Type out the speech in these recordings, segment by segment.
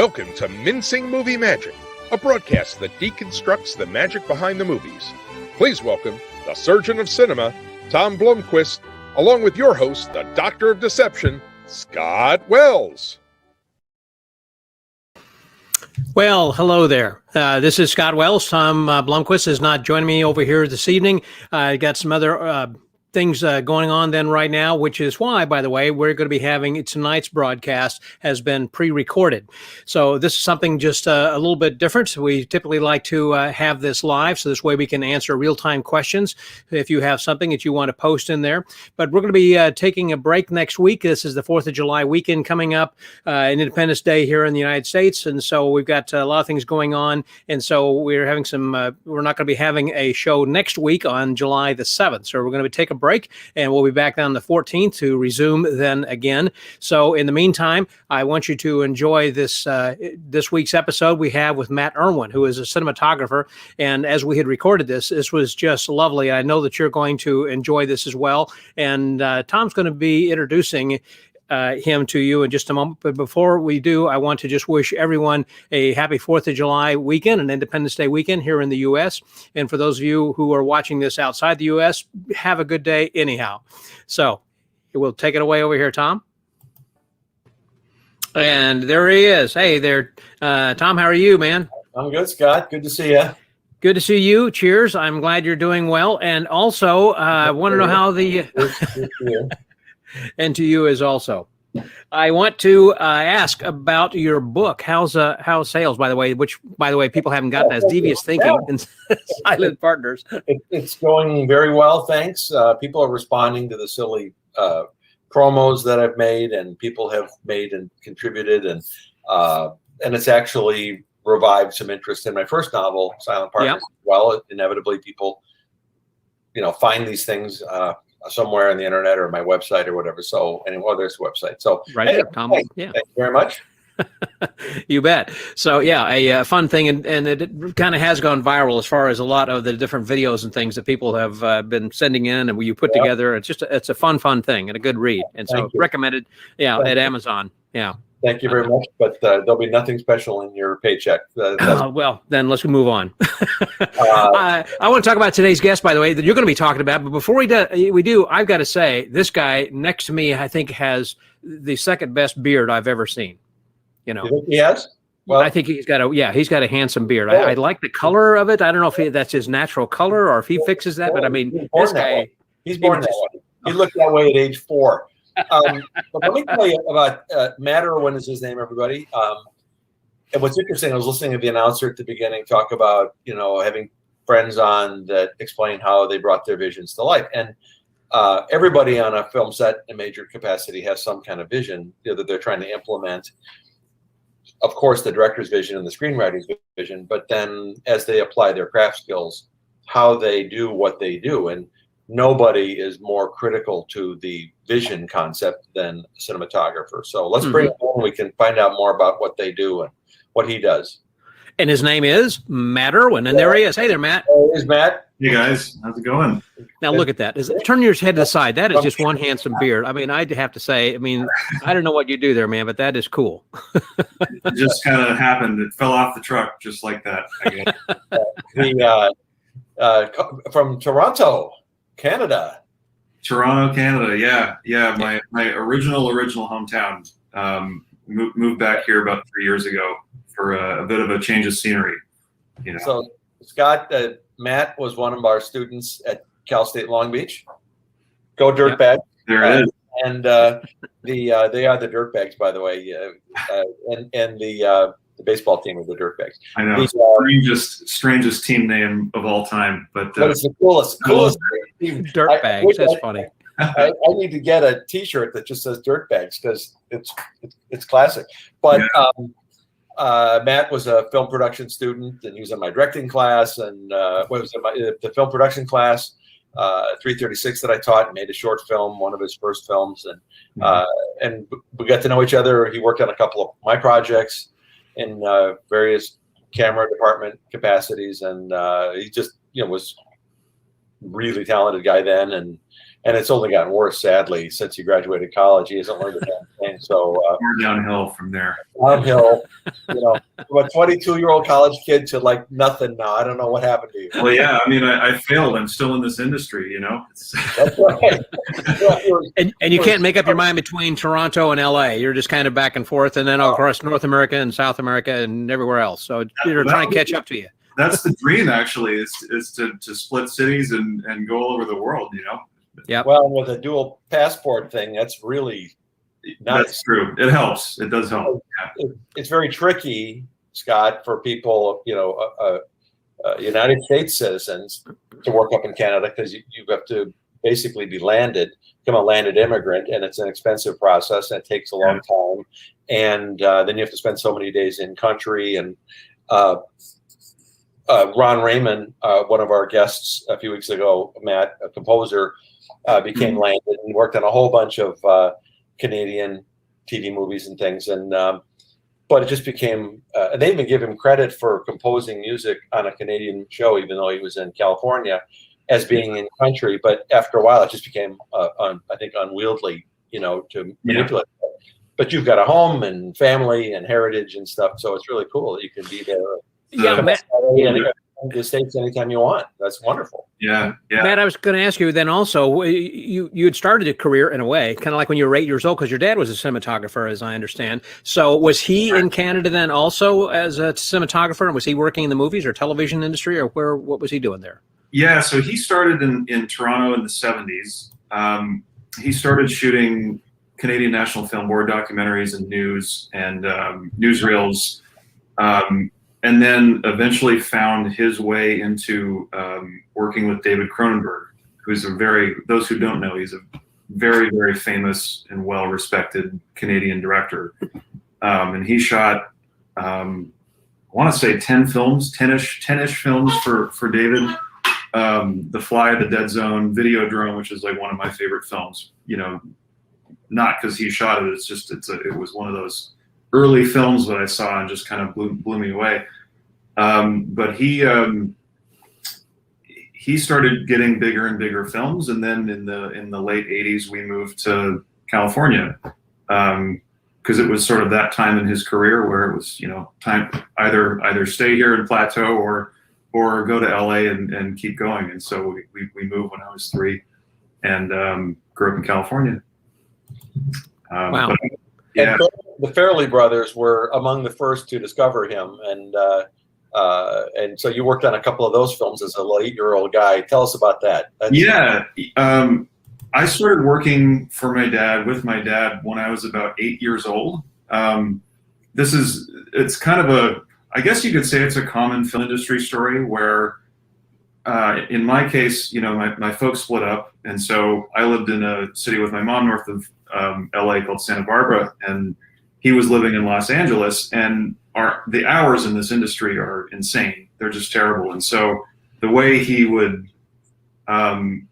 Welcome to Mincing Movie Magic, a broadcast that deconstructs the magic behind the movies. Please welcome the Surgeon of Cinema, Tom Blomquist, along with your host, the Doctor of Deception, Scott Wells. Well, hello there. This is Scott Wells. Tom Blomquist is not joining me over here this evening. I got some other things going on then right now, which is why, by the way, we're going to be having tonight's broadcast has been pre-recorded. So this is something just a little bit different. We typically like to have this live, so this way we can answer real-time questions if you have something that you want to post in there. But we're going to be taking a break next week. This is the 4th of July weekend coming up, Independence Day here in the United States. And so we've got a lot of things going on. And so we're having we're not going to be having a show next week on July the 7th. So we're going to take a break, and we'll be back on the 14th to resume then again. So in the meantime, I want you to enjoy this week's episode we have with Matt Irwin, who is a cinematographer. And as we had recorded this was just lovely. I know that you're going to enjoy this as well. And Tom's going to be introducing him to you in just a moment. But before we do, I want to just wish everyone a happy 4th of July weekend, an Independence Day weekend here in the U.S. And for those of you who are watching this outside the U.S., have a good day anyhow. So we'll take it away over here, Tom. And there he is. Hey there, Tom. How are you, man? I'm good, Scott. Good to see you. Good to see you. Cheers. I'm glad you're doing well. And also, I want to know how the... And to you as also. I want to ask about your book. How's sales, by the way, which, by the way, people haven't gotten as Devious Thinking and Silent Partners. It's going very well, thanks. People are responding to the silly promos that I've made, and people have made and contributed, and it's actually revived some interest in my first novel, Silent Partners. Yep. Well, inevitably, people, find these things somewhere on the internet or my website or whatever. So anyway, there's a website. So right there, Tom. Yeah. Thank you very much. You bet. So yeah, a fun thing, and it kind of has gone viral as far as a lot of the different videos and things that people have been sending in and you put together. It's a fun thing and a good read. And so recommended, at Amazon. Yeah. Thank you very much, but there'll be nothing special in your paycheck. Well, then let's move on. I want to talk about today's guest, by the way, that you're going to be talking about. But before we do, I've got to say, this guy next to me, I think, has the second best beard I've ever seen. You think he has? Well, I think he's got a handsome beard. I like the color of it. I don't know if that's his natural color or if he fixes that, but I mean, this guy, he's born that way. He looked that way at age 4. But let me tell you about Matt Irwin is his name, everybody. And what's interesting, I was listening to the announcer at the beginning talk about, having friends on that explain how they brought their visions to life. And everybody on a film set in major capacity has some kind of vision that they're trying to implement. Of course, the director's vision and the screenwriter's vision, but then as they apply their craft skills, how they do what they do. And nobody is more critical to the vision concept than a cinematographer. So let's bring him on. We can find out more about what they do and what he does. And his name is Matt Irwin. And there he is. Hey there, Matt. There's Matt. Hey, guys. How's it going? Now, look at that. Turn your head to the side. That is just one handsome beard. I mean, I'd have to say, I don't know what you do there, man, but that is cool. It just kind of happened. It fell off the truck just like that, I guess. From Toronto, Canada. Toronto, Canada. Yeah. My original hometown. Moved back here about 3 years ago for a bit of a change of scenery. So, Scott, Matt was one of our students at Cal State Long Beach. Go Dirtbags! Yep. There it is. And they are the Dirtbags, by the way. And the baseball team of the Dirtbags. I know. Strangest team name of all time, but it's the coolest team. Dirtbags. That's funny. I need to get a T-shirt that just says Dirtbags because it's classic. But Matt was a film production student, and he was in my directing class, and the film production class 336 that I taught, and made a short film, one of his first films, and we got to know each other. He worked on a couple of my projects in various camera department capacities, and he just was really talented guy then, and and it's only gotten worse, sadly, since he graduated college. He hasn't learned a damn thing. So we're downhill from there. Downhill, from a 22-year-old college kid to like nothing now. I don't know what happened to you. Well, yeah, I mean, I failed. I'm still in this industry, That's right. And you can't make up your mind between Toronto and LA. You're just kind of back and forth, and then across North America and South America and everywhere else. So they're trying to catch up to you. That's the dream, actually, is to split cities and go all over the world, Yeah. Well, with a dual passport thing, that's really nice. That's true. It helps. It does help. Yeah. It's very tricky, Scott, for people, United States citizens to work up in Canada, because you have to basically become a landed immigrant, and it's an expensive process, and it takes a long time. And then you have to spend so many days in country. And Ron Raymond, one of our guests a few weeks ago, Matt, a composer, became landed and worked on a whole bunch of Canadian TV movies and things. And but it just became, they even give him credit for composing music on a Canadian show, even though he was in California, as being in country. But after a while, it just became, I think, unwieldy, to manipulate. But you've got a home and family and heritage and stuff, so it's really cool that you can be there. Yeah, Matt, the States anytime you want. That's wonderful. Yeah. Matt, I was going to ask you then also, you had started a career in a way, kind of like when you were 8 years old, because your dad was a cinematographer, as I understand. So was he in Canada then also as a cinematographer, and was he working in the movies or television industry, or what was he doing there? Yeah, so he started in Toronto in the 70s. He started shooting Canadian National Film Board documentaries and news and newsreels, and then eventually found his way into working with David Cronenberg, who's those who don't know, he's a very, very famous and well-respected Canadian director. And he shot, I want to say 10-ish films for David. The Fly, The Dead Zone, Videodrome, which is like one of my favorite films, not because he shot it, it's just, it was one of those early films that I saw and just kind of blew me away. But he started getting bigger and bigger films, and then in the late 80s we moved to California, because it was sort of that time in his career where it was time either stay here in Plateau or go to LA and keep going. And so we moved when I was 3 and grew up in California. Wow. But, yeah. And the Fairley brothers were among the first to discover him, and so you worked on a couple of those films as a 8-year-old guy. Tell us about that. I started working with my dad when I was about 8 years old. It's kind of I guess you could say it's a common film industry story where, in my case, my folks split up, and so I lived in a city with my mom north of LA called Santa Barbara, and he was living in Los Angeles, and the hours in this industry are insane. They're just terrible. And so the way he would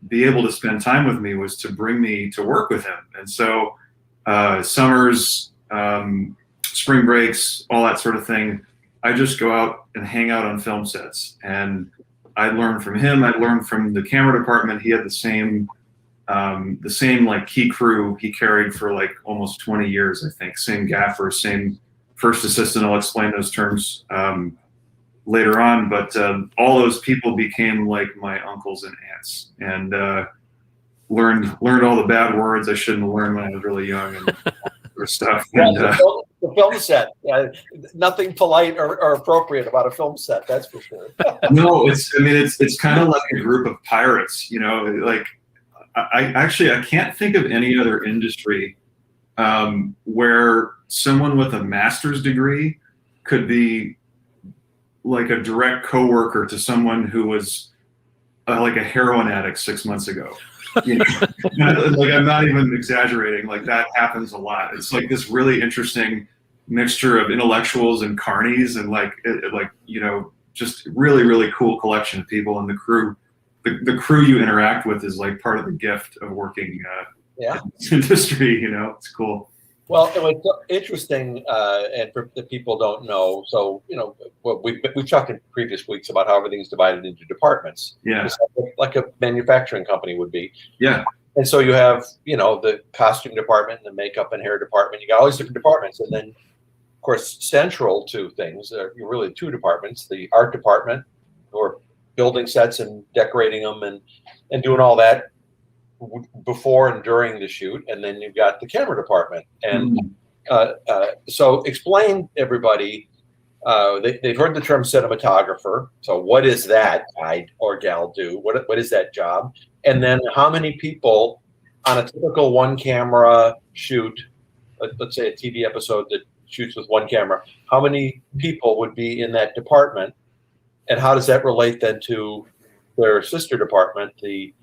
be able to spend time with me was to bring me to work with him. And so summers, spring breaks, all that sort of thing, I just go out and hang out on film sets. And I learned from him. I learned from the camera department. He had the same like key crew he carried for like almost 20 years, I think. Same gaffer, same first assistant. I'll explain those terms later on. But all those people became like my uncles and aunts, and learned all the bad words I shouldn't have learned when I was really young and stuff. And, the film set, nothing polite or appropriate about a film set, that's for sure. No, it's kind of like a group of pirates, like I can't think of any other industry where someone with a master's degree could be like a direct coworker to someone who was like a heroin addict 6 months ago. Like, I'm not even exaggerating. Like, that happens a lot. It's like this really interesting mixture of intellectuals and carnies, and just really, really cool collection of people. And the crew you interact with is like part of the gift of working in this industry. It's cool. Well, it was interesting, and for the people don't know, so, we've talked in previous weeks about how everything's divided into departments. Yeah. Just like a manufacturing company would be. Yeah. And so you have, the costume department, the makeup and hair department. You got all these different departments. And then, of course, central to things are really two departments: the art department, who are building sets and decorating them and doing all that before and during the shoot. And then you've got the camera department. And so explain, everybody, they've heard the term cinematographer. So what is that guy or gal do? What is that job? And then how many people on a typical one camera shoot, let's say a TV episode that shoots with one camera, how many people would be in that department? And how does that relate then to their sister department, the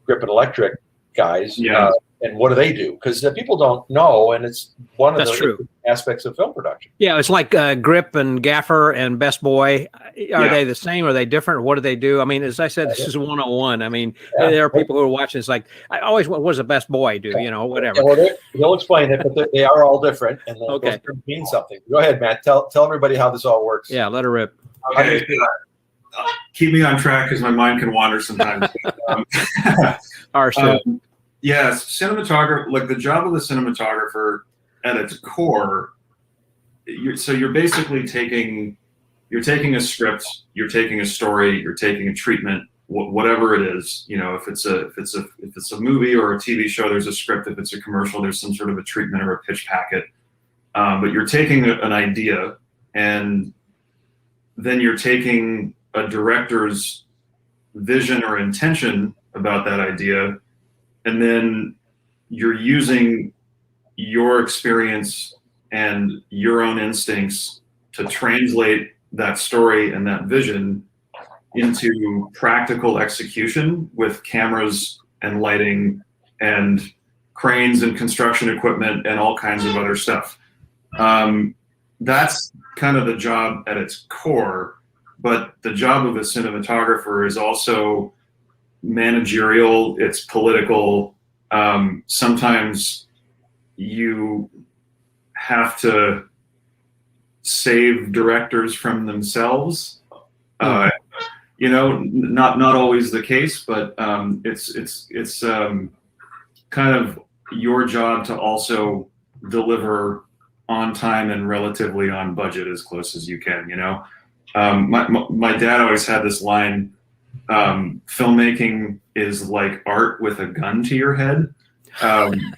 grip and electric guys? Yeah. And what do they do? Because people don't know, and it's one of That's the true. aspects of film production. Yeah, it's like Grip and Gaffer and Best Boy. Are they the same? Are they different? What do they do? I mean, as I said, this is 101. I mean, there are people who are watching. It's like, I always, what does a Best Boy do? Whatever. Well, they'll explain it, but they are all different, and those terms mean something. Go ahead, Matt. Tell everybody how this all works. Yeah, let her rip. Okay. Keep me on track because my mind can wander sometimes. Yes, cinematographer. Like the job of the cinematographer at its core, you're basically taking a script, you're taking a story, you're taking a treatment, whatever it is. If it's a movie or a TV show, there's a script. If it's a commercial, there's some sort of a treatment or a pitch packet. But you're taking an idea, and then you're taking a director's vision or intention about that idea, and then you're using your experience and your own instincts to translate that story and that vision into practical execution with cameras and lighting and cranes and construction equipment and all kinds of other stuff. That's kind of the job at its core, but the job of a cinematographer is also managerial, it's political. Sometimes you have to save directors from themselves. Not always the case, but it's kind of your job to also deliver on time and relatively on budget as close as you can. My dad always had this line: filmmaking is like art with a gun to your head. And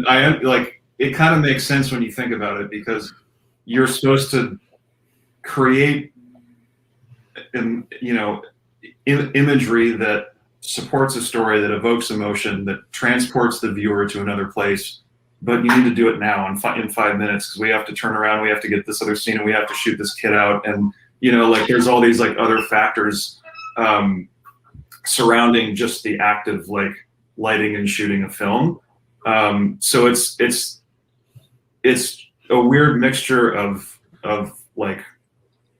I like, it kind of makes sense when you think about it, because you're supposed to create imagery that supports a story, that evokes emotion, that transports the viewer to another place. But you need to do it now in 5 minutes, because we have to turn around, we have to get this other scene, and we have to shoot this kid out. And there's all these other factors surrounding just the act of lighting and shooting a film. So it's a weird mixture of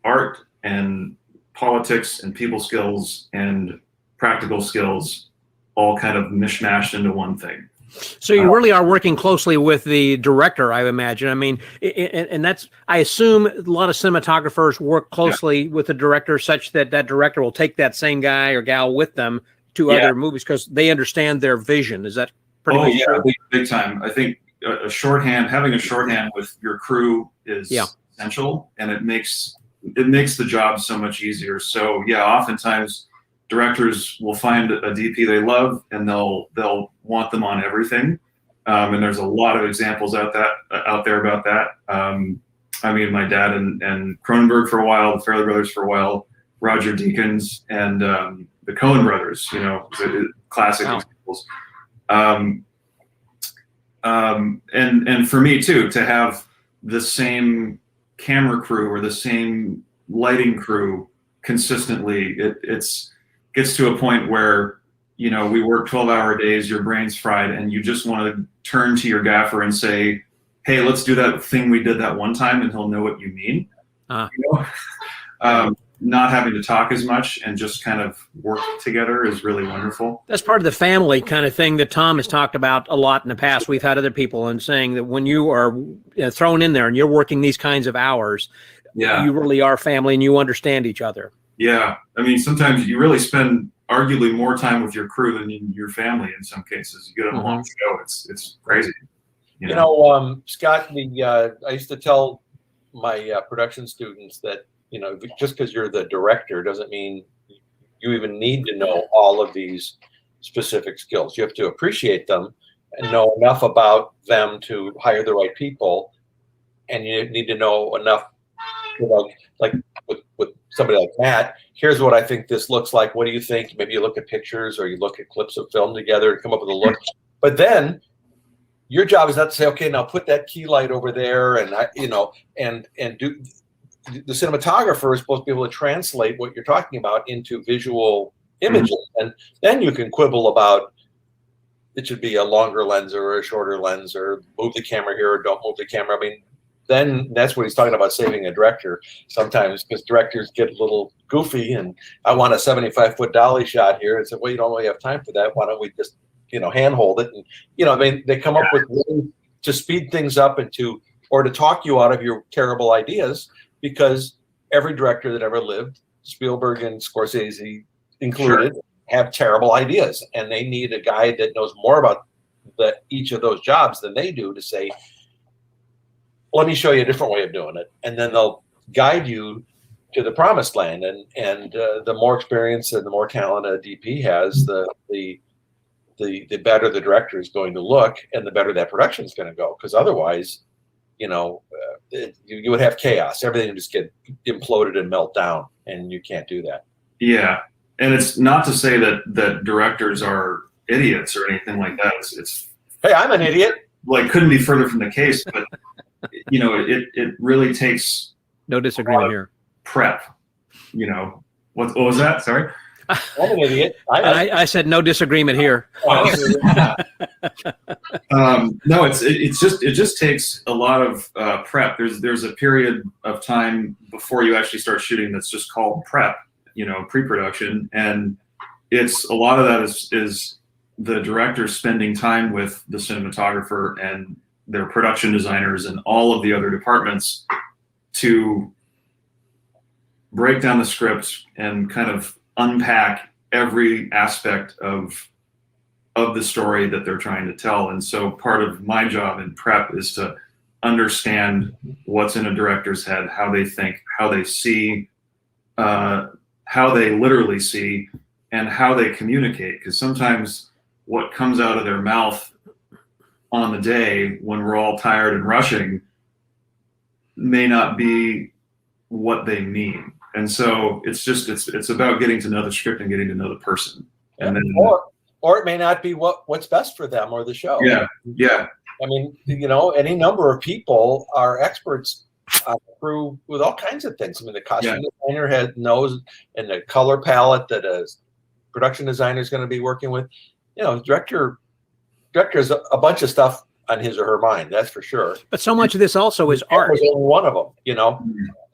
art and politics and people skills and practical skills, all kind of mishmashed into one thing. So you really are working closely with the director, I imagine. I mean, and that's, I assume a lot of cinematographers work closely with the director, such that that director will take that same guy or gal with them to other movies because they understand their vision. Is that pretty much true? Big time. I think having a shorthand with your crew is essential, and it makes the job so much easier. So oftentimes directors will find a DP they love, and they'll want them on everything. And there's a lot of examples out there about that. I mean, my dad and Cronenberg for a while, the Farrelly brothers for a while, Roger Deakins, and the Coen brothers. Classic examples. And for me too, to have the same camera crew or the same lighting crew consistently, it's gets to a point where we work 12-hour days, your brain's fried, and you just want to turn to your gaffer and say, hey, let's do that thing we did that one time, and he'll know what you mean. Not having to talk as much and just kind of work together is really wonderful. That's part of the family kind of thing that Tom has talked about a lot in the past. We've had other people and saying that when you are thrown in there and you're working these kinds of hours, you really are family and you understand each other. Yeah. I mean, sometimes you really spend arguably more time with your crew than your family in some cases. You get on a long show, it's crazy. You know, Scott, I used to tell my production students that, just because you're the director doesn't mean you even need to know all of these specific skills. You have to appreciate them and know enough about them to hire the right people. And you need to know enough, like with somebody like Matt, here's what I think this looks like. What do you think? Maybe you look at pictures or you look at clips of film together and come up with a look. But then your job is not to say, okay, now put that key light over there, and and do. The cinematographer is supposed to be able to translate what you're talking about into visual images, and then you can quibble about it should be a longer lens or a shorter lens, or move the camera here or don't move the camera. I mean, then that's what he's talking about, saving a director sometimes, because directors get a little goofy and I want a 75-foot dolly shot here. And say, well, you don't really have time for that. Why don't we just, handhold it? And, I mean, they come up with ways to speed things up or to talk you out of your terrible ideas, because every director that ever lived, Spielberg and Scorsese included, have terrible ideas. And they need a guy that knows more about each of those jobs than they do to say, let me show you a different way of doing it. And then they'll guide you to the promised land. And the more experience and the more talent a DP has, the better the director is going to look, and the better that production is going to go. Because otherwise, you would have chaos. Everything would just get imploded and melt down, and you can't do that. Yeah. And it's not to say that directors are idiots or anything like that. It's hey, I'm an idiot. Like, couldn't be further from the case, but it really takes no disagreement here. Prep. What was that? Sorry. I'm an idiot. I said no disagreement here. No, it just takes a lot of prep. There's a period of time before you actually start shooting that's just called prep, pre-production, and it's a lot of that is the director spending time with the cinematographer and their production designers and all of the other departments to break down the script and kind of unpack every aspect of the story that they're trying to tell. And so part of my job in prep is to understand what's in a director's head, how they think, how they see, how they literally see, and how they communicate. Because sometimes what comes out of their mouth on the day when we're all tired and rushing may not be what they mean. And so it's about getting to know the script and getting to know the person. And then, or it may not be what's best for them or the show. Yeah. I mean, any number of people are experts through with all kinds of things. I mean, the costume designer knows, and the color palette that a production designer is going to be working with. Director has a bunch of stuff on his or her mind, that's for sure. But so much of this also is art. Only one of them,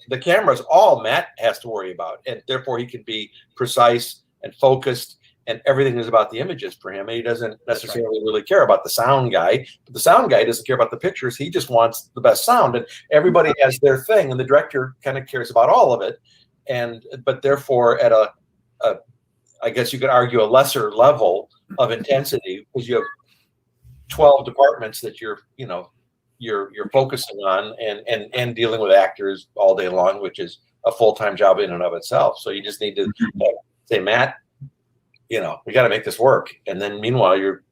The camera's all Matt has to worry about, and therefore he can be precise and focused, and everything is about the images for him. And he doesn't necessarily really care about the sound guy, but the sound guy doesn't care about the pictures. He just wants the best sound, and everybody has their thing, and the director kind of cares about all of it. But therefore, at I guess you could argue a lesser level of intensity, because you have 12 departments that you're focusing on and dealing with actors all day long, which is a full-time job in and of itself. So you just need to say, Matt, we got to make this work. And then meanwhile, you're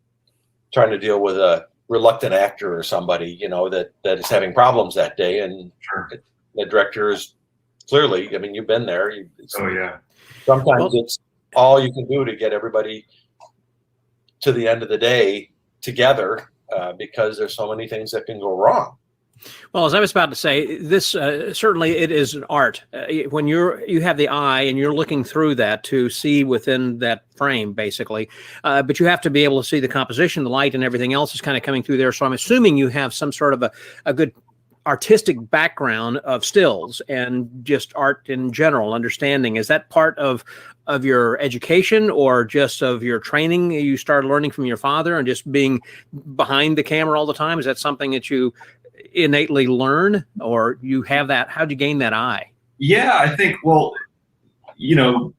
trying to deal with a reluctant actor or somebody, that is having problems that day. And the director is clearly, I mean, you've been there. Sometimes it's all you can do to get everybody to the end of the day together, because there's so many things that can go wrong. Well, as I was about to say, this certainly it is an art. When you have the eye and you're looking through that to see within that frame, basically, but you have to be able to see the composition, the light, and everything else is kind of coming through there. So I'm assuming you have some sort of a good artistic background of stills and just art in general understanding. Is that part of your education, or just of your training you started learning from your father and just being behind the camera all the time? Is that something that you innately learn, or you have that? How'd you gain that eye? Yeah, I think, well, you know,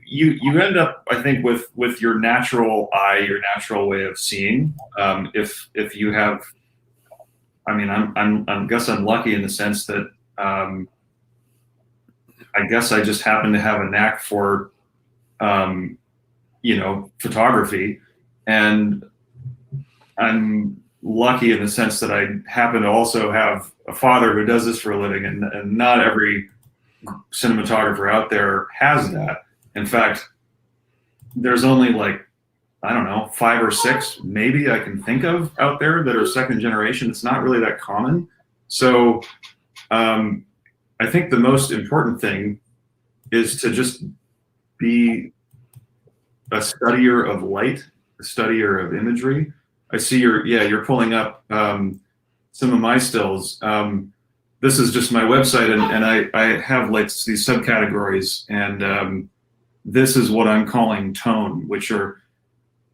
you end up, I think, with your natural eye, your natural way of seeing. If you have, I mean, I guess I'm lucky in the sense that I guess I just happen to have a knack for, you know, photography, and I'm lucky in the sense that I happen to also have a father who does this for a living, and not every cinematographer out there has that. In fact, there's only like, I don't know, 5 or 6 maybe I can think of out there that are second generation. It's not really that common. So I think the most important thing is to just be a studier of light, a studier of imagery. I see you're pulling up some of my stills. This is just my website, and I have like these subcategories, and this is what I'm calling tone,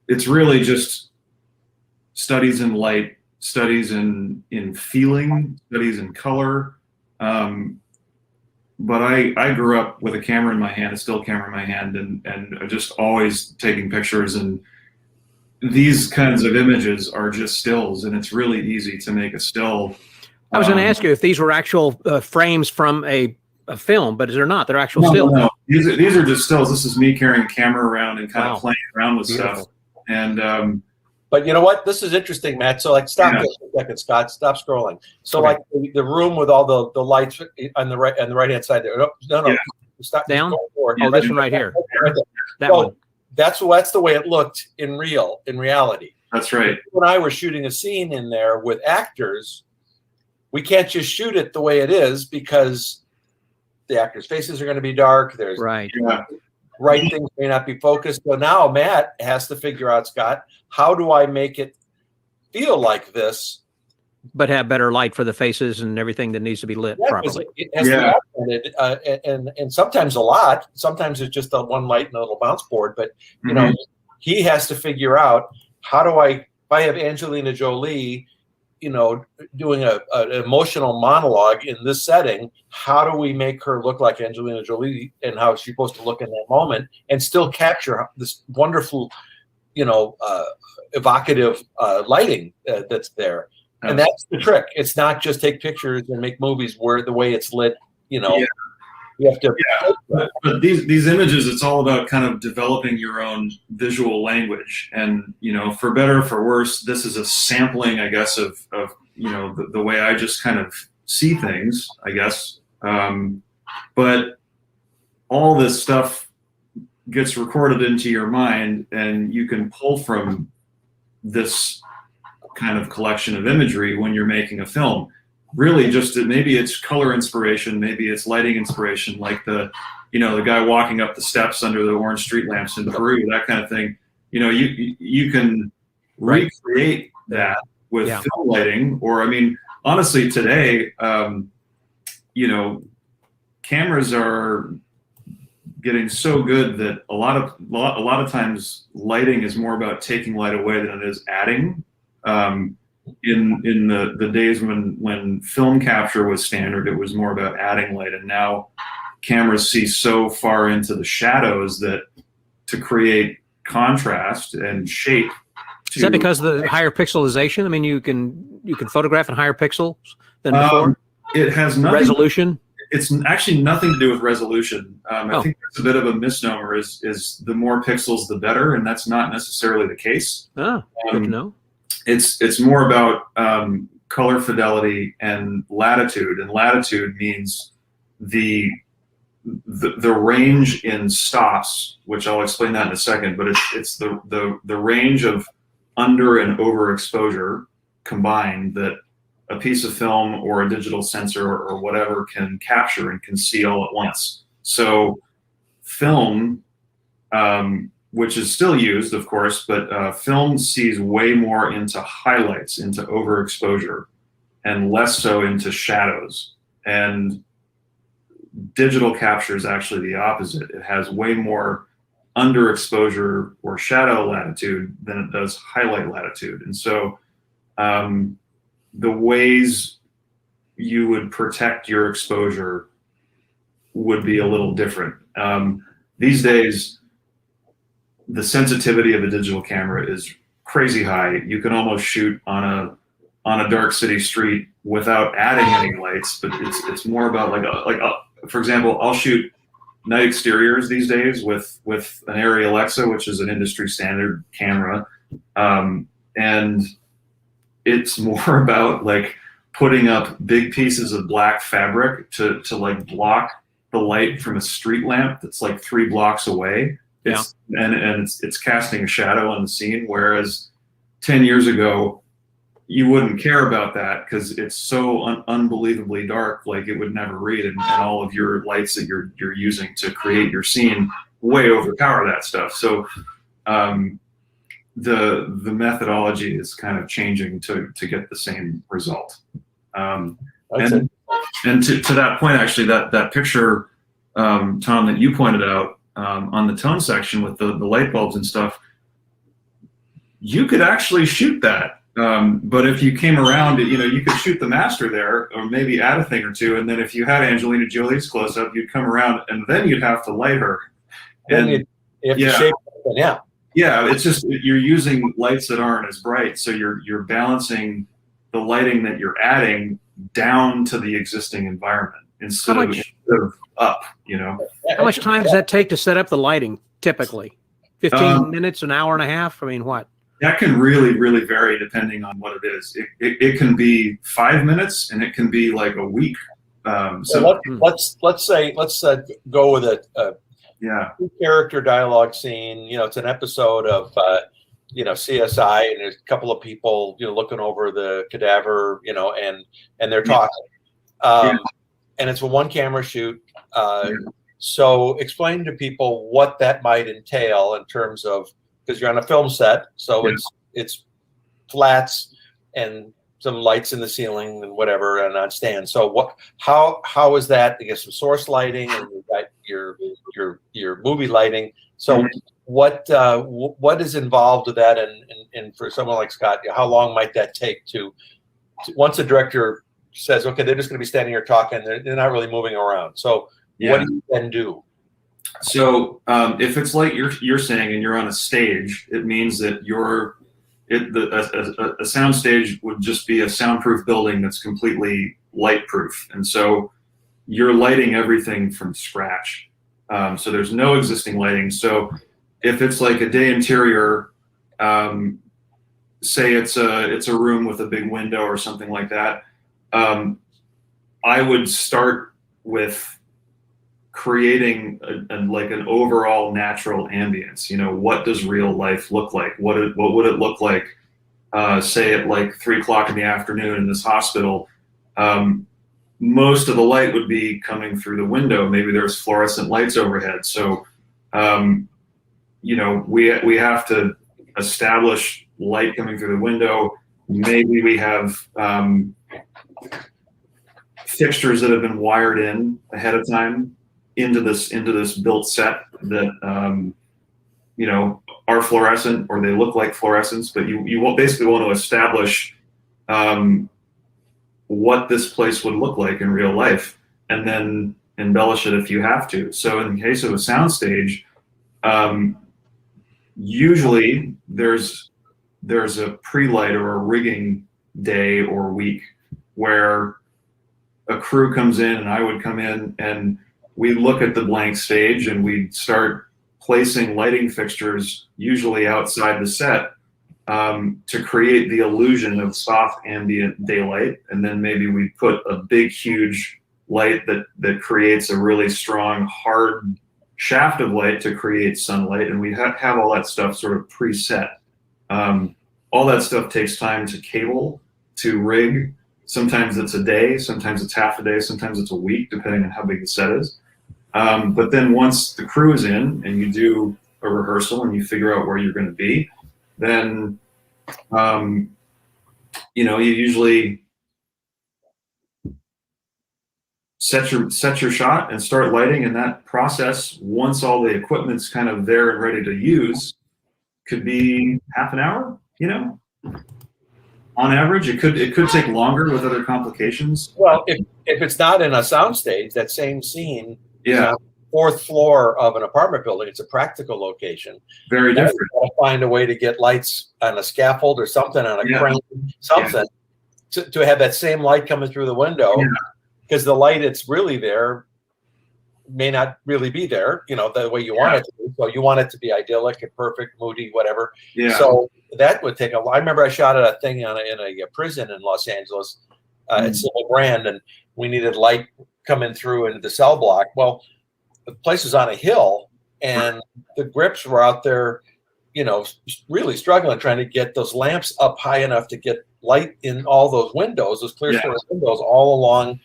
it's really just studies in light, studies in feeling, studies in color. But I grew up with a camera in my hand, a still camera in my hand, and just always taking pictures, and these kinds of images are just stills, and it's really easy to make a still. I was going to ask you if these were actual frames from a film, but they're not. They're actual No, stills. no. These are just stills. This is me carrying a camera around and kind of playing around with stuff. And but you know what? This is interesting, Matt. So like, stop this for a second, Scott. Stop scrolling. So like the room with all the lights on the right hand side there. No. Stop. Down. Oh, this one right here. Right there. That one. That's the way it looked in reality. That's right. When I were shooting a scene in there with actors, we can't just shoot it the way it is because the actors' faces are going to be dark. There's right things may not be focused. So now Matt has to figure out, Scott, how do I make it feel like this, but have better light for the faces and everything that needs to be lit properly? It has to be accented, and sometimes a lot. Sometimes it's just a one light and a little bounce board. But you know, he has to figure out how do if I have Angelina Jolie, you know, doing an emotional monologue in this setting, how do we make her look like Angelina Jolie and how she's supposed to look in that moment and still capture this wonderful, you know, evocative lighting that's there. And that's the trick. It's not just take pictures and make movies where the way it's lit, you know, you have to. But these images, it's all about kind of developing your own visual language, and you know, for better or for worse, this is a sampling, I guess, of you know the way I just kind of see things, I guess. But all this stuff gets recorded into your mind, and you can pull from this kind of collection of imagery when you're making a film. Really, just maybe it's color inspiration, maybe it's lighting inspiration, like the guy walking up the steps under the orange street lamps in Peru, that kind of thing. You know, you can recreate that with film lighting, or I mean, honestly, today, you know, cameras are getting so good that a lot of times lighting is more about taking light away than it is adding. In the days when film capture was standard, it was more about adding light, and now cameras see so far into the shadows that to create contrast and shape. Is that because of the higher pixelization? I mean, you can photograph in higher pixels than before. It has nothing. Resolution. It's actually nothing to do with resolution. I think it's a bit of a misnomer. Is the more pixels the better, and that's not necessarily the case. Oh, good to know. It's more about color fidelity and latitude, and latitude means the range in stops, which I'll explain that in a second. But it's the range of under and overexposure combined that a piece of film or a digital sensor or whatever can capture and can see all at once. So film, which is still used, of course, but film sees way more into highlights, into overexposure, and less so into shadows. And digital capture is actually the opposite. It has way more underexposure or shadow latitude than it does highlight latitude. And so the ways you would protect your exposure would be a little different. these days, the sensitivity of a digital camera is crazy high. You can almost shoot on a dark city street without adding any lights, but it's more about for example, I'll shoot night exteriors these days with an Arri Alexa, which is an industry standard camera, and it's more about like putting up big pieces of black fabric to like block the light from a street lamp that's like 3 blocks away. Yeah. It's casting a shadow on the scene, whereas 10 years ago you wouldn't care about that because it's so unbelievably dark, like it would never read, and all of your lights that you're using to create your scene way overpower that stuff. So the methodology is kind of changing to get the same result. And to that point, actually, that picture, Tom, that you pointed out on the tone section with the light bulbs and stuff, you could actually shoot that. But if you came around, you could shoot the master there, or maybe add a thing or two, and then if you had Angelina Jolie's close up, you'd come around, and then you'd have to light her. And you have to shape it, yeah. Yeah, it's just you're using lights that aren't as bright, so you're balancing the lighting that you're adding down to the existing environment instead of up. How much time does that take to set up the lighting typically? 15 minutes, an hour and a half? I mean, what? That can really, really vary depending on what it is. It can be 5 minutes, and it can be like a week. So let's go with a two-character dialogue scene. It's an episode of CSI, and there's a couple of people looking over the cadaver, and they're talking, and it's a one-camera shoot. So explain to people what that might entail in terms of, because you're on a film set, so it's flats and some lights in the ceiling and whatever, and on stands. So how is that? You get some source lighting, and you got your movie lighting. So what is involved with that? And for someone like Scott, how long might that take to once a director says, okay, they're just going to be standing here talking, they're not really moving around. So what do you then do? So if it's like you're saying, and you're on a stage, it means that a sound stage would just be a soundproof building that's completely light proof, and so you're lighting everything from scratch. So there's no existing lighting. So if it's like a day interior, say it's a room with a big window or something like that, I would start with creating an overall natural ambience. What does real life look like? What would it look like, say at like 3 o'clock in the afternoon in this hospital? Most of the light would be coming through the window. Maybe there's fluorescent lights overhead. So, we have to establish light coming through the window. Maybe we have fixtures that have been wired in ahead of time into this built set that are fluorescent, or they look like fluorescents, but you basically want to establish what this place would look like in real life, and then embellish it if you have to. So in the case of a soundstage, usually there's a pre-light or a rigging day or week where a crew comes in, and I would come in, and we look at the blank stage, and we start placing lighting fixtures, usually outside the set, to create the illusion of soft ambient daylight. And then maybe we put a big, huge light that creates a really strong, hard shaft of light to create sunlight. And we have all that stuff sort of preset. All that stuff takes time to cable, to rig. Sometimes it's a day, sometimes it's half a day, sometimes it's a week, depending on how big the set is. But then once the crew is in and you do a rehearsal and you figure out where you're going to be, then you usually set your shot and start lighting. And that process, once all the equipment's kind of there and ready to use, could be half an hour. On average, it could take longer with other complications. Well, if it's not in a soundstage, that same scene, 4th floor of an apartment building. It's a practical location. Very Now different. you gotta find a way to get lights on a scaffold or something, on a crane, something, to have that same light coming through the window, because the light that's really there may not really be there, the way you want it to be. So you want it to be idyllic and perfect, moody, whatever. Yeah. So that would take a lot. I remember I shot at a thing in a prison in Los Angeles at Civil Grand, and we needed light coming through into the cell block. Well, the place was on a hill, and the grips were out there, really struggling, trying to get those lamps up high enough to get light in all those windows, those clear story windows all along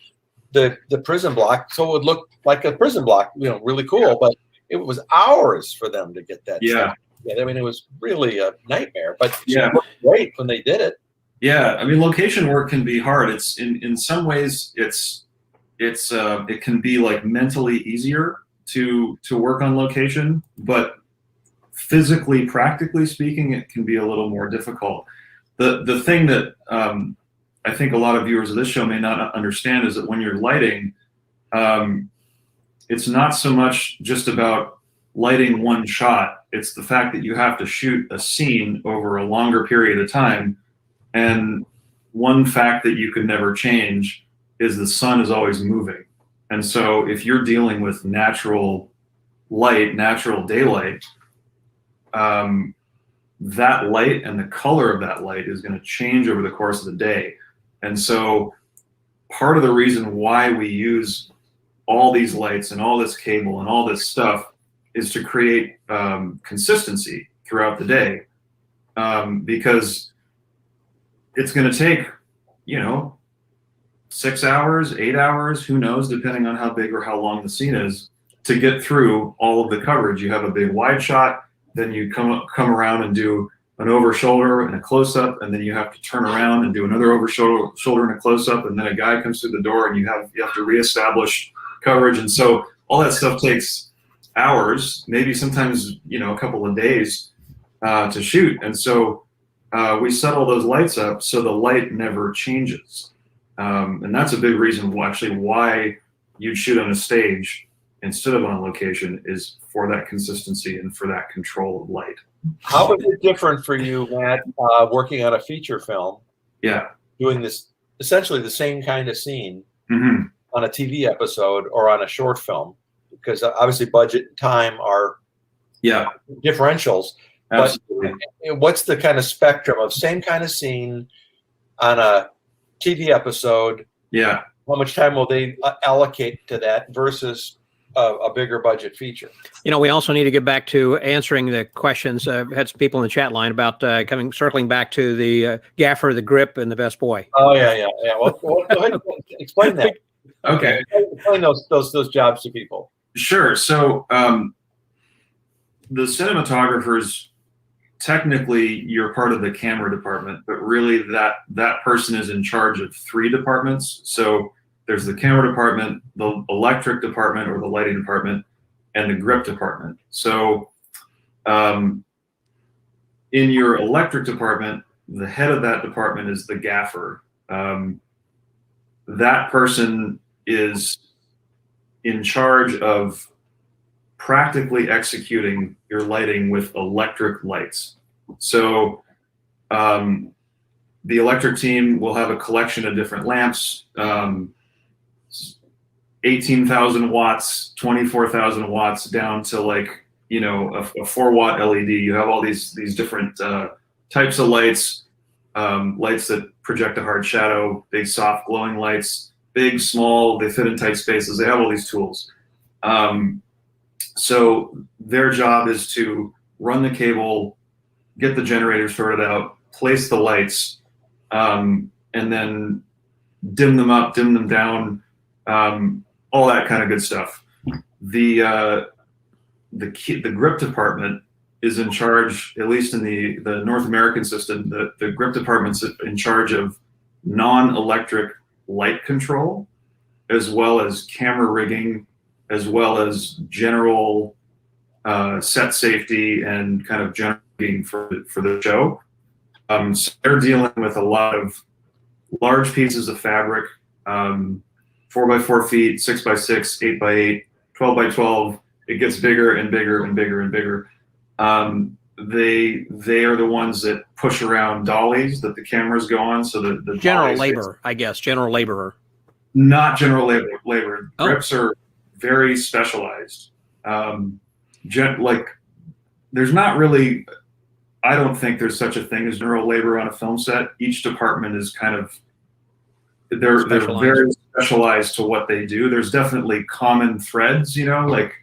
the prison block, so it would look like a prison block, really cool. But it was hours for them to get that. I mean, it was really a nightmare. But it looked great when they did it. Yeah, I mean, location work can be hard. It's in some ways it can be like mentally easier to work on location, but physically, practically speaking, it can be a little more difficult. The thing that I think a lot of viewers of this show may not understand is that when you're lighting, it's not so much just about lighting one shot. It's the fact that you have to shoot a scene over a longer period of time. And one fact that you could never change is the sun is always moving. And so if you're dealing with natural light, natural daylight, that light and the color of that light is going to change over the course of the day. And so part of the reason why we use all these lights and all this cable and all this stuff is to create consistency throughout the day, because it's going to take, 6 hours, 8 hours, who knows, depending on how big or how long the scene is, to get through all of the coverage. You have a big wide shot, then you come around and do an over shoulder and a close up, and then you have to turn around and do another over shoulder and a close up, and then a guy comes through the door and you have to reestablish coverage. And so all that stuff takes hours, maybe sometimes a couple of days to shoot. And so we set all those lights up so the light never changes, and that's a big reason why you'd shoot on a stage instead of on location, is for that consistency and for that control of light. How is it different for you, Matt, working on a feature film? Yeah. Doing this essentially the same kind of scene on a TV episode or on a short film, because obviously budget and time are differentials. Absolutely. But what's the kind of spectrum of same kind of scene on a TV episode? Yeah. How much time will they allocate to that versus a bigger budget feature? We also need to get back to answering the questions. Had some people in the chat line about circling back to the Gaffer, the grip, and the best boy. Oh yeah. Well, go ahead, explain that. Okay. Explain those jobs to people. Sure. So the cinematographers, technically you're part of the camera department, but really that person is in charge of 3 departments. So there's the camera department, the electric department or the lighting department, and the grip department. So in your electric department, the head of that department is the gaffer. That person is in charge of practically executing your lighting with electric lights. So the electric team will have a collection of different lamps, 18,000 watts, 24,000 watts, down to like, a 4-watt LED. You have all these different types of lights, lights that project a hard shadow, big soft glowing lights, big, small, they fit in tight spaces. They have all these tools. So their job is to run the cable, get the generator sorted out, place the lights, and then dim them up, dim them down, all that kind of good stuff. The grip department is in charge, at least in the North American system, the grip department's in charge of non-electric light control, as well as camera rigging, as well as general set safety and kind of general rigging for the show. So they're dealing with a lot of large pieces of fabric, 4 by 4 feet, 6 by 6, 8 by 8, 12 by 12. It gets bigger and bigger and bigger and bigger. They are the ones that push around dollies that the cameras go on. So the General labor, I guess. General laborer. Not general labor. Oh. Grips are very specialized. Like there's not really. I don't think there's such a thing as general labor on a film set. Each department is kind of they're very specialized to what they do. There's definitely common threads, like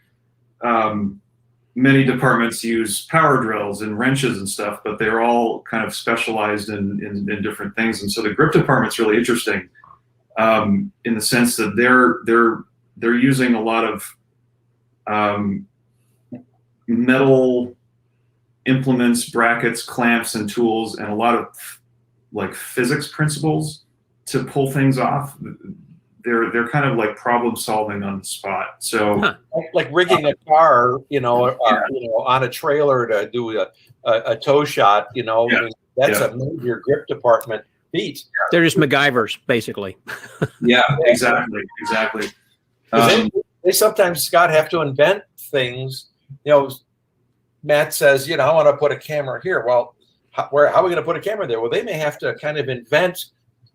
many departments use power drills and wrenches and stuff, but they're all kind of specialized in different things. And so the grip department's really interesting in the sense that they're using a lot of metal implements, brackets, clamps, and tools, and a lot of like physics principles to pull things off. They're kind of like problem solving on the spot. So like rigging a car, on a trailer to do a tow shot. I mean, that's a major grip department feat. They're just MacGyvers, basically. Yeah, exactly. They sometimes, Scott, have to invent things. Matt says, I want to put a camera here. Well, how are we going to put a camera there? Well, they may have to kind of invent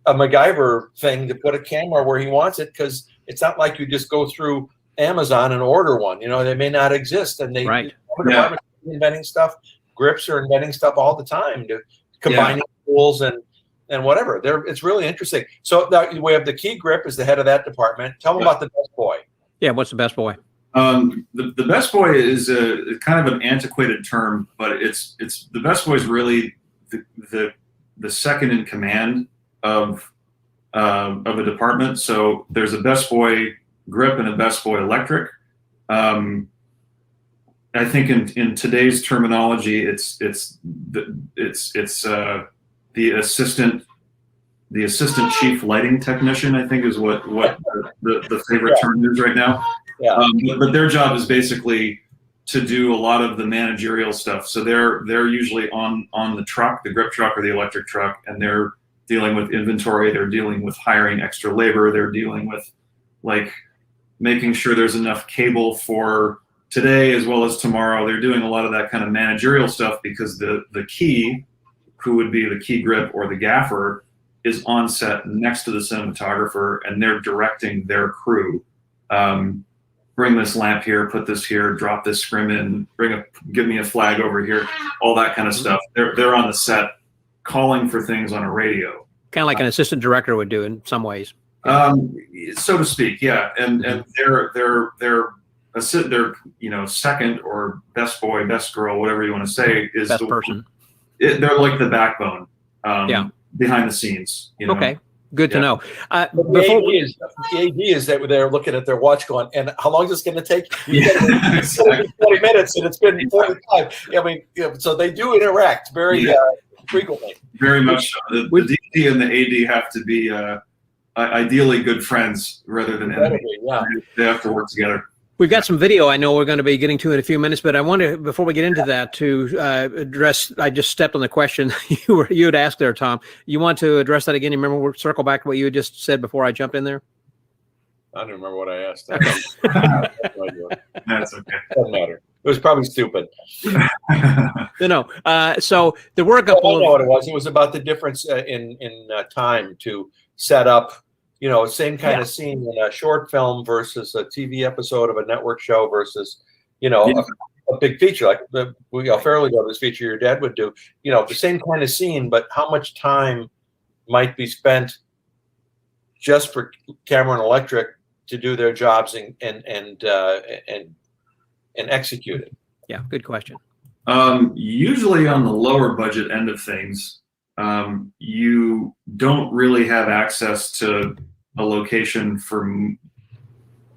a MacGyver thing to put a camera where he wants it, because it's not like you just go through Amazon and order one. They may not exist, and they inventing stuff. Grips are inventing stuff all the time to combining tools and whatever. It's really interesting. So we have the key grip is the head of that department. Tell them about the best boy. Yeah, what's the best boy? The best boy is a kind of an antiquated term, but it's the best boy is really the second in command of a department. So there's a best boy grip and a best boy electric. I think in today's terminology, it's the assistant chief lighting technician, I think, is what the favorite term is right now. Yeah. But their job is basically to do a lot of the managerial stuff. So they're usually on the truck, the grip truck or the electric truck, and they're dealing with inventory. They're dealing with hiring extra labor. They're dealing with like making sure there's enough cable for today as well as tomorrow. They're doing a lot of that kind of managerial stuff because the key, who would be the key grip or the gaffer, is on set next to the cinematographer, and they're directing their crew. Bring this lamp here, put this here, drop this scrim in, give me a flag over here, all that kind of stuff. They're on the set calling for things on a radio. Kind of like an assistant director would do in some ways. So to speak, yeah. And they're second or best boy, best girl, whatever you want to say, is best person. They're like the backbone behind the scenes. Okay. Good to know. The AD is that they're looking at their watch going, and how long is this going to take? Exactly. 20 minutes, and it's been 45. I mean, so they do interact very frequently. Very much so. The DP and the AD have to be ideally good friends rather than enemies. Yeah. They have to work together. We've got some video I know we're going to be getting to in a few minutes, but I want to, before we get into that, to address, I just stepped on the question you had asked there, Tom. You want to address that again? You remember, we'll circle back to what you had just said before I jumped in there? I don't remember what I asked. That's okay. Doesn't matter. It was probably stupid. No. So there were a couple I know what it was. It was about the difference in time to set up, same kind of scene in a short film versus a TV episode of a network show versus, a big feature like Fairly Brothers feature your dad would do. The same kind of scene, but how much time might be spent just for camera and electric to do their jobs and execute it? Yeah, good question. Usually on the lower budget end of things, you don't really have access to a location for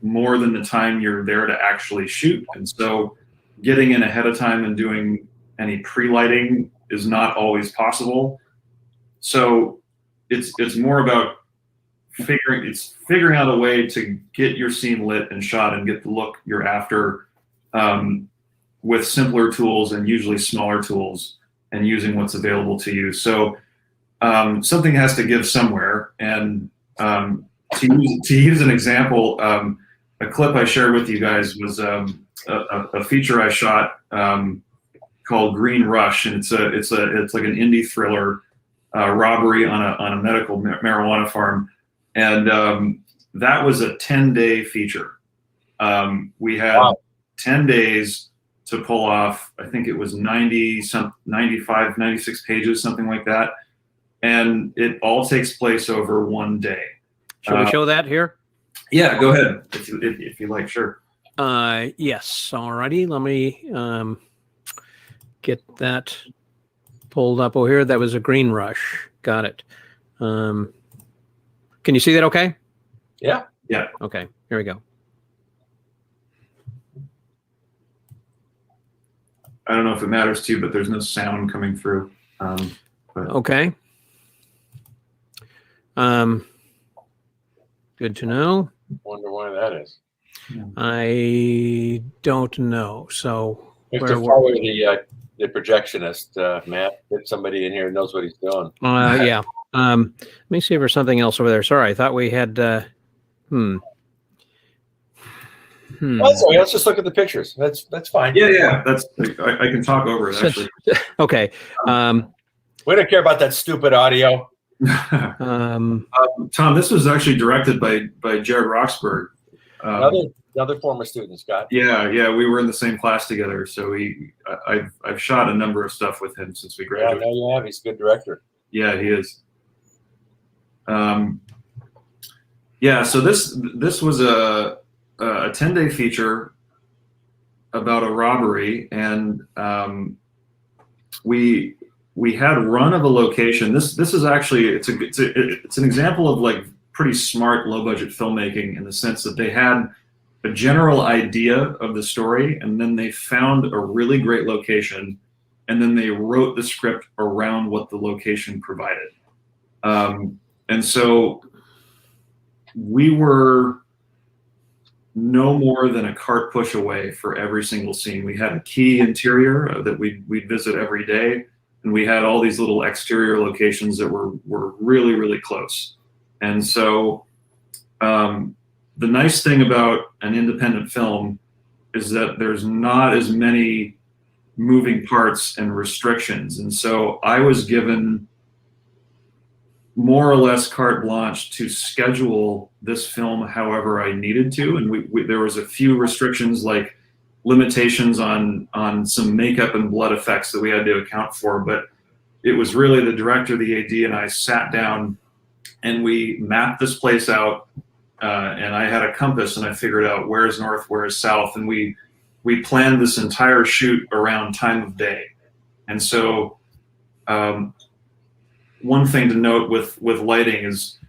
more than the time you're there to actually shoot. And so getting in ahead of time and doing any pre-lighting is not always possible. So it's more about figuring out a way to get your scene lit and shot and get the look you're after with simpler tools and usually smaller tools and using what's available to you. So something has to give somewhere. And to use an example, a clip I shared with you guys was a feature I shot called Green Rush, and it's like an indie thriller robbery on a medical marijuana farm, and that was a 10-day feature. We had 10 days to pull off. I think it was 95, 96 pages, something like that, and it all takes place over one day. Should we show that here? Yeah, go ahead if you like. Sure. Yes. Alrighty. Let me get that pulled up over here. That was a Green Rush. Got it. Can you see that okay? Yeah. Yeah. Okay. Here we go. I don't know if it matters to you, but there's no sound coming through. Okay. Good to know. Wonder why that is. I don't know. So We have to follow the projectionist, Matt. Get somebody in here who knows what he's doing. Yeah. Let me see if there's something else over there. Sorry, I thought we had. Well, that's okay. Let's just look at the pictures. That's fine. Yeah. I can talk over it actually. Okay. We don't care about that stupid audio. Tom, this was actually directed by Jared Roxburgh. Another former student, Scott. Yeah, we were in the same class together, so I've shot a number of stuff with him since we graduated. Yeah, I know you have. He's a good director. Yeah, he is. So this was a 10-day feature about a robbery, and we had a run of a location. This is actually it's an example of like pretty smart low budget filmmaking in the sense that they had a general idea of the story, and then they found a really great location, and then they wrote the script around what the location provided. And so we were no more than a cart push away for every single scene. We had a key interior that we'd visit every day, and we had all these little exterior locations that were really, really close. And so the nice thing about an independent film is that there's not as many moving parts and restrictions. And so I was given more or less carte blanche to schedule this film however I needed to. And there was a few restrictions, like limitations on some makeup and blood effects that we had to account for. But it was really the director, the AD, and I sat down and we mapped this place out. And I had a compass and I figured out where is north, where is south. And we planned this entire shoot around time of day. And so one thing to note with lighting is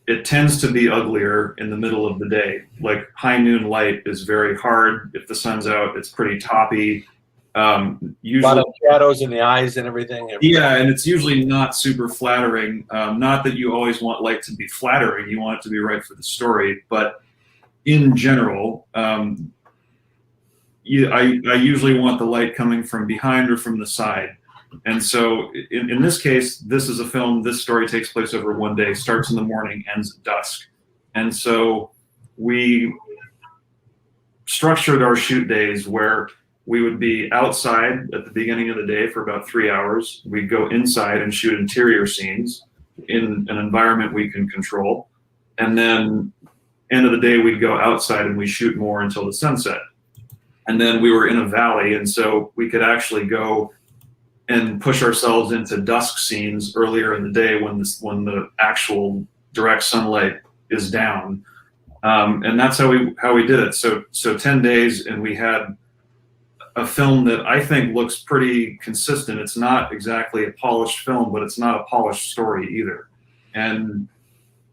it tends to be uglier in the middle of the day. Like high noon light is very hard. If the sun's out, it's pretty toppy. Usually, a lot of shadows in the eyes and everything. Yeah, and it's usually not super flattering. Not that you always want light to be flattering. You want it to be right for the story. But in general, I usually want the light coming from behind or from the side. And so in this case, this is a film, this story takes place over one day, starts in the morning, ends at dusk. And so we structured our shoot days where we would be outside at the beginning of the day for about 3 hours. We'd go inside and shoot interior scenes in an environment we can control. And then end of the day, we'd go outside and we shoot more until the sunset. And then we were in a valley, and so we could actually go and push ourselves into dusk scenes earlier in the day when the actual direct sunlight is down. And that's how we did it. So 10 days, and we had a film that I think looks pretty consistent. It's not exactly a polished film, but it's not a polished story either. And,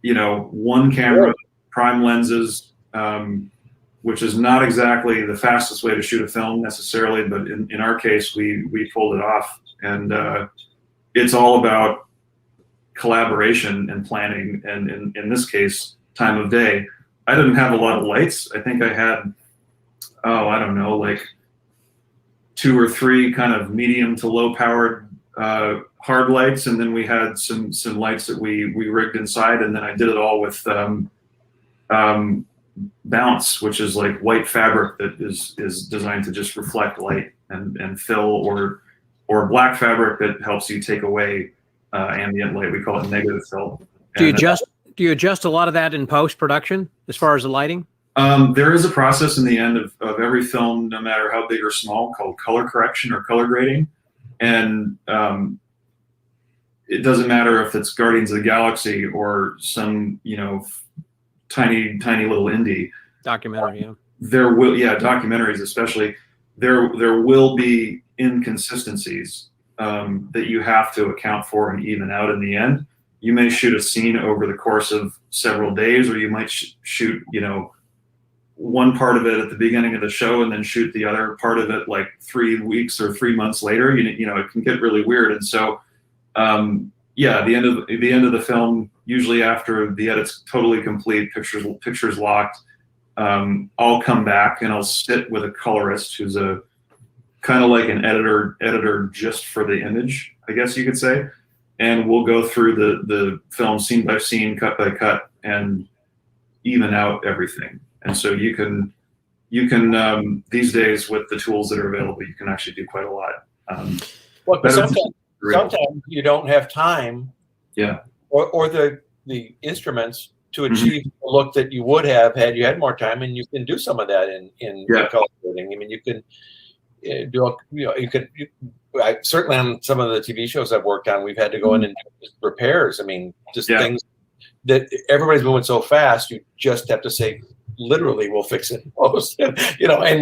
one camera, prime lenses, which is not exactly the fastest way to shoot a film necessarily, but in our case, we pulled it off. And it's all about collaboration and planning, and in this case, time of day. I didn't have a lot of lights. I think I had, I don't know, like 2 or 3 kind of medium to low powered hard lights, and then we had some lights that we rigged inside, and then I did it all with bounce, which is like white fabric that is designed to just reflect light and fill, or black fabric that helps you take away ambient light. We call it negative fill. Do you adjust a lot of that in post-production as far as the lighting? There is a process in the end of every film, no matter how big or small, called color correction or color grading. And it doesn't matter if it's Guardians of the Galaxy or some, tiny little indie Documentary, yeah. Documentaries especially. There will be inconsistencies that you have to account for and even out in the end. You may shoot a scene over the course of several days, or you might shoot, one part of it at the beginning of the show and then shoot the other part of it like 3 weeks or 3 months later. It can get really weird. And so, the end of the film, usually after the edit's totally complete, pictures locked, I'll come back and I'll sit with a colorist who's a kind of like an editor just for the image, I guess you could say. And we'll go through the film scene by scene, cut by cut, and even out everything. And so you can these days with the tools that are available, you can actually do quite a lot. But sometimes you don't have time, or the instruments to achieve the look that you would have had you had more time, and you can do some of that in color grading. I mean, you can certainly on some of the TV shows I've worked on, we've had to go in and do repairs. I mean, things that everybody's moving so fast, you just have to say, literally, we'll fix it in post. And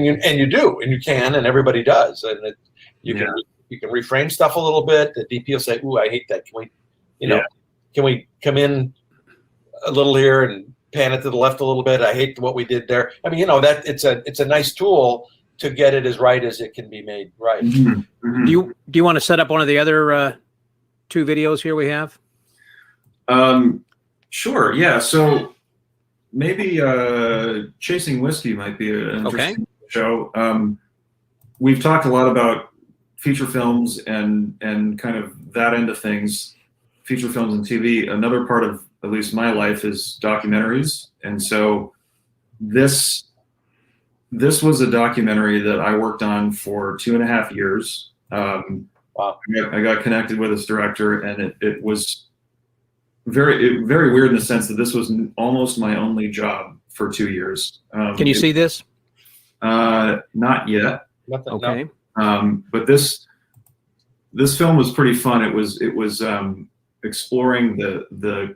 you do, and you can, and everybody does, and you can reframe stuff a little bit. The DP will say, "Ooh, I hate that. Can we come in a little here and pan it to the left a little bit? I hate what we did there." I mean, that it's a nice tool to get it as right as it can be made right. Mm-hmm. Mm-hmm. Do you want to set up one of the other 2 videos here we have? Sure. Yeah. So maybe Chasing Whiskey might be an interesting show. We've talked a lot about feature films and kind of that end of things, feature films and TV. Another part of at least my life is documentaries, and so this was a documentary that I worked on for 2.5 years. Wow. I got connected with this director, and it was very weird in the sense that this was almost my only job for 2 years. Can you see this? Not yet. Okay. But this film was pretty fun. It was exploring the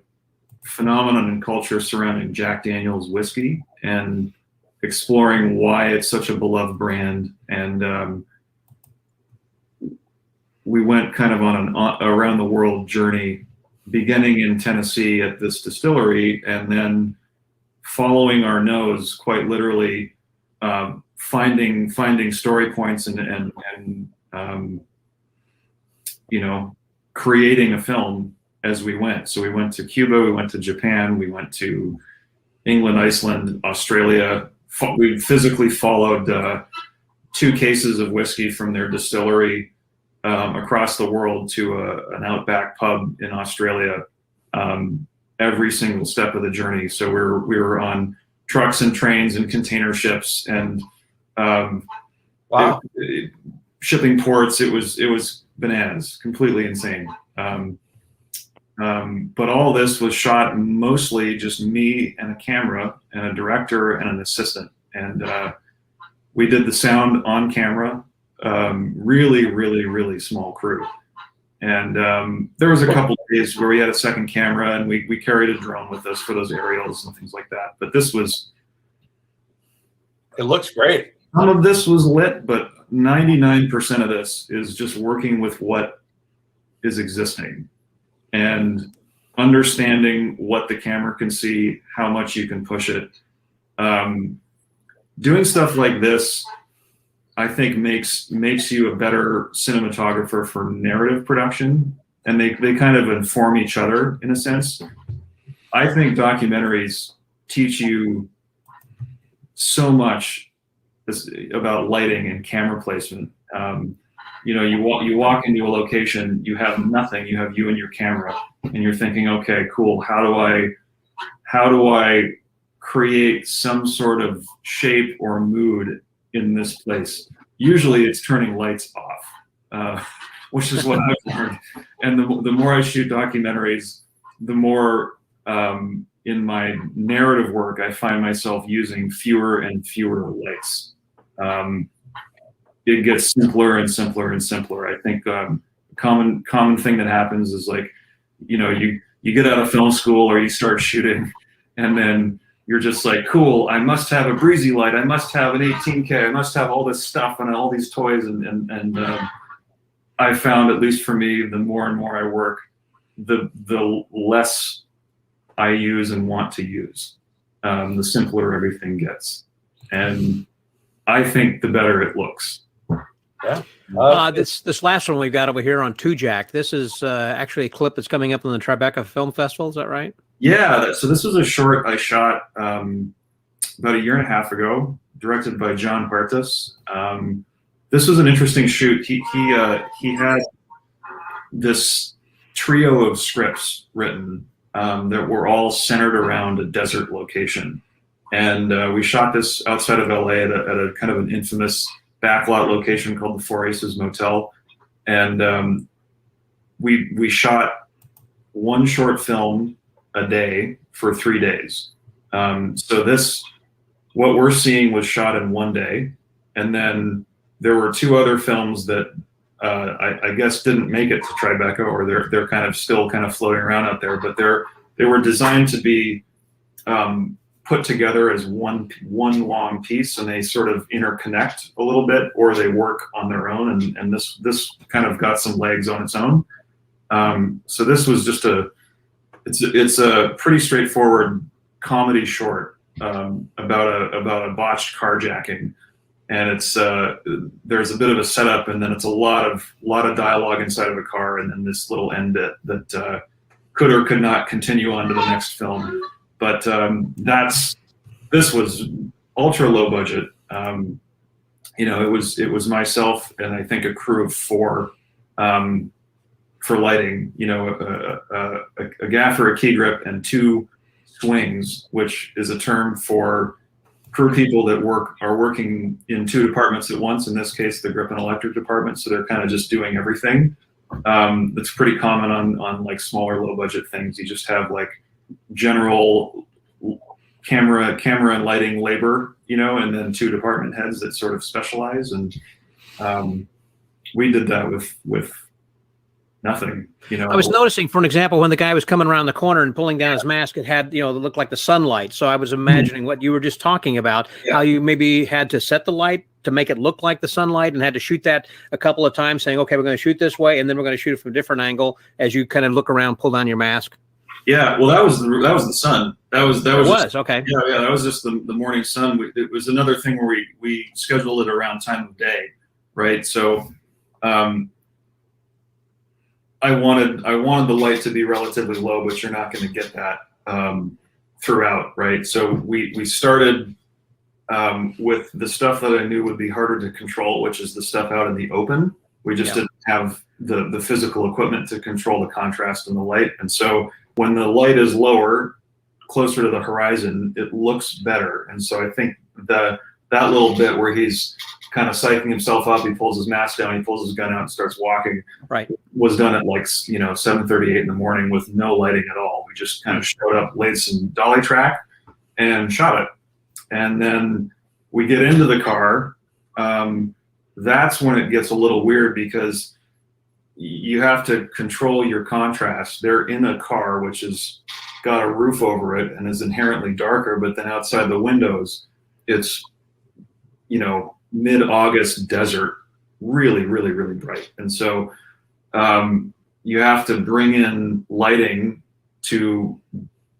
phenomenon and culture surrounding Jack Daniel's whiskey and exploring why it's such a beloved brand. And we went kind of on an around the world journey, beginning in Tennessee at this distillery, and then following our nose, quite literally, finding story points and creating a film as we went. So we went to Cuba, we went to Japan, we went to England, Iceland, Australia. We physically followed 2 cases of whiskey from their distillery across the world to an outback pub in Australia every single step of the journey. So we were on trucks and trains and container ships and shipping ports. It was bananas, completely insane. But all this was shot mostly just me and a camera and a director and an assistant. And we did the sound on camera, really, really, really small crew. And there was a couple of days where we had a second camera and we carried a drone with us for those aerials and things like that. But it looks great. Some of this was lit, but 99% of this is just working with what is existing and understanding what the camera can see, how much you can push it. Doing stuff like this, I think makes you a better cinematographer for narrative production, and they kind of inform each other in a sense. I think documentaries teach you so much about lighting and camera placement. You walk into a location, you have nothing, you have you and your camera, and you're thinking, okay, cool. How do I create some sort of shape or mood in this place. Usually it's turning lights off, which is what I've learned. And the more I shoot documentaries, the more in my narrative work, I find myself using fewer and fewer lights. It gets simpler and simpler and simpler. I think common thing that happens is like, you get out of film school or you start shooting, and then you're just like, cool, I must have a breezy light, I must have an 18K, I must have all this stuff and all these toys, and I found, at least for me, the more and more I work, the less I use and want to use, the simpler everything gets, and I think the better it looks. Yeah. This last one we've got over here on 2Jack. This is actually a clip that's coming up on the Tribeca Film Festival. Is that right? Yeah. So this was a short I shot about a year and a half ago, directed by John Huertas. This was an interesting shoot. He had this trio of scripts written that were all centered around a desert location, and we shot this outside of LA at a kind of an infamous backlot location called the Four Aces Motel, and we shot one short film a day for 3 days. So what we're seeing was shot in 1 day, and then there were 2 other films that I guess didn't make it to Tribeca, or they're kind of still kind of floating around out there, but they were designed to be put together as one long piece, and they sort of interconnect a little bit, or they work on their own, and this kind of got some legs on its own. So this was just it's a pretty straightforward comedy short about a botched carjacking, and it's there's a bit of a setup, and then it's a lot of dialogue inside of a car, and then this little end bit that could or could not continue on to the next film. But this was ultra low budget. It was myself and I think a crew of 4 for lighting. A gaffer, a key grip, and 2 swings, which is a term for crew people that are working in 2 departments at once. In this case, the grip and electric department. So they're kind of just doing everything. That's pretty common on like smaller low budget things. You just have like general camera and lighting labor, and then 2 department heads that sort of specialize. And we did that with nothing. I was noticing, for an example, when the guy was coming around the corner and pulling down his mask, it had, it looked like the sunlight. So I was imagining what you were just talking about, how you maybe had to set the light to make it look like the sunlight, and had to shoot that a couple of times, saying, okay, we're going to shoot this way, and then we're going to shoot it from a different angle as you kind of look around, pull down your mask. Yeah, well, that was the sun. That was okay. Yeah, that was just the morning sun. It was another thing where we scheduled it around time of day, right? So, I wanted the light to be relatively low, but you're not going to get that throughout, right? So we started with the stuff that I knew would be harder to control, which is the stuff out in the open. We just didn't have the physical equipment to control the contrast and the light, and so when the light is lower, closer to the horizon, it looks better. And so I think that little bit where he's kind of psyching himself up, he pulls his mask down, he pulls his gun out and starts walking, right, was done at like 7:38 in the morning with no lighting at all. We just kind of showed up, laid some dolly track, and shot it. And then we get into the car. That's when it gets a little weird, because you have to control your contrast. They're in a car which has got a roof over it and is inherently darker, but then outside the windows, it's mid-August desert, really, really, really bright. And so you have to bring in lighting to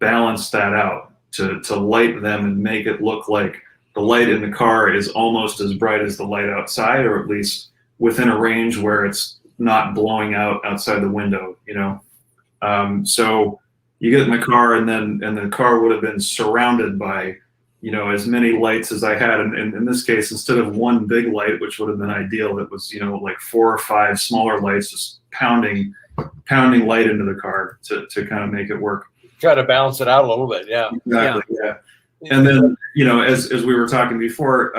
balance that out, to light them and make it look like the light in the car is almost as bright as the light outside, or at least within a range where it's not blowing out outside the window, So you get in the car, and the car would have been surrounded by, as many lights as I had. And in this case, instead of one big light, which would have been ideal, it was, like 4 or 5 smaller lights just pounding light into the car to kind of make it work. Try to balance it out a little bit. Yeah. Exactly. Yeah. And then, you know, as we were talking before,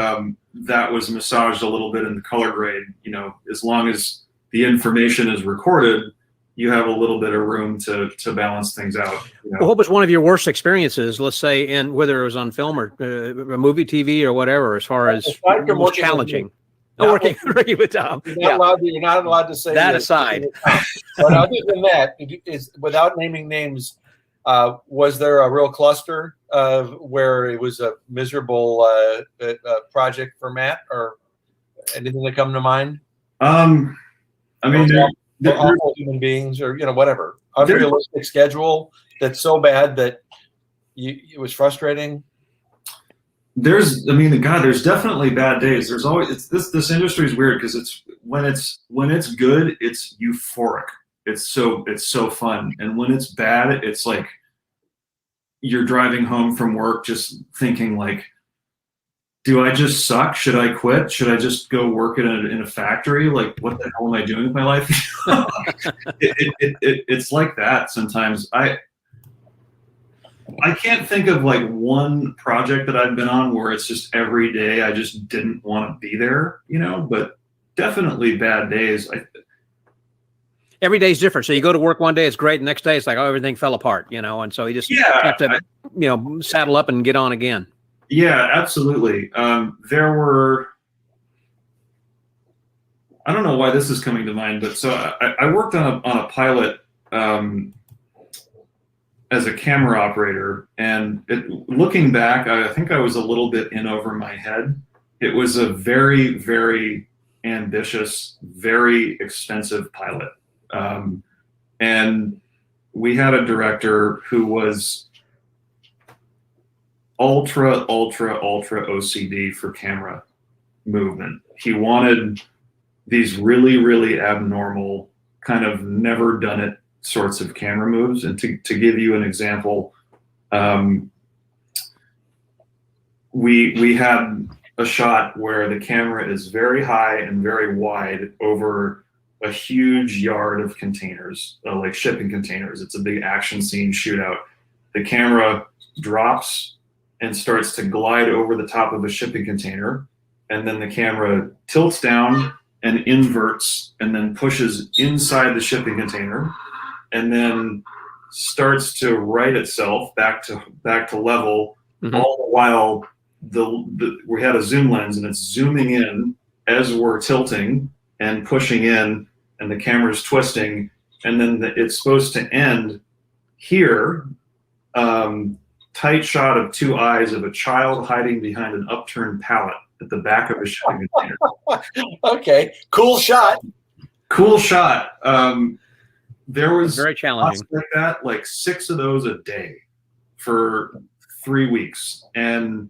that was massaged a little bit in the color grade. You know, as long as the information is recorded, you have a little bit of room to balance things out. You know? Well, what was one of your worst experiences, let's say, in whether it was on film or a movie, TV, or whatever, as far as most challenging? Working with Tom. You're not allowed to say that aside. But other than that, without naming names, was there a real cluster where it was a miserable project for Matt, or anything that come to mind? I mean, they're awful human beings, or whatever, unrealistic schedule that's so bad that it was frustrating. There's definitely bad days. There's always this industry is weird because it's when it's good, it's euphoric. It's so fun, and when it's bad, it's like you're driving home from work just thinking like, do I just suck? Should I quit? Should I just go work in a factory? Like, what the hell am I doing with my life? It's like that sometimes. I can't think of like one project that I've been on where it's just every day I just didn't want to be there, but definitely bad days. Every day's different. So you go to work one day, it's great. The next day it's like, oh, everything fell apart, and so you just have to, saddle up and get on again. Yeah, absolutely. There were, I don't know why this is coming to mind, but so I worked on a pilot as a camera operator, and looking back, I think I was a little bit in over my head. It was a very, very ambitious, very expensive pilot. And we had a director who was ultra OCD for camera movement. He wanted these really, really abnormal, kind of never done it sorts of camera moves. And to give you an example, we had a shot where the camera is very high and very wide over a huge yard of containers, like shipping containers. It's a big action scene shootout. The camera drops and starts to glide over the top of a shipping container, and then the camera tilts down and inverts and then pushes inside the shipping container, and then starts to right itself back to level. Mm-hmm. All the while we had a zoom lens, and it's zooming in as we're tilting and pushing in, and the camera's twisting, and then it's supposed to end here. Tight shot of two eyes of a child hiding behind an upturned pallet at the back of a shipping container. Okay, cool shot. Cool shot. There was very challenging like that, like 6 of those a day for 3 weeks, and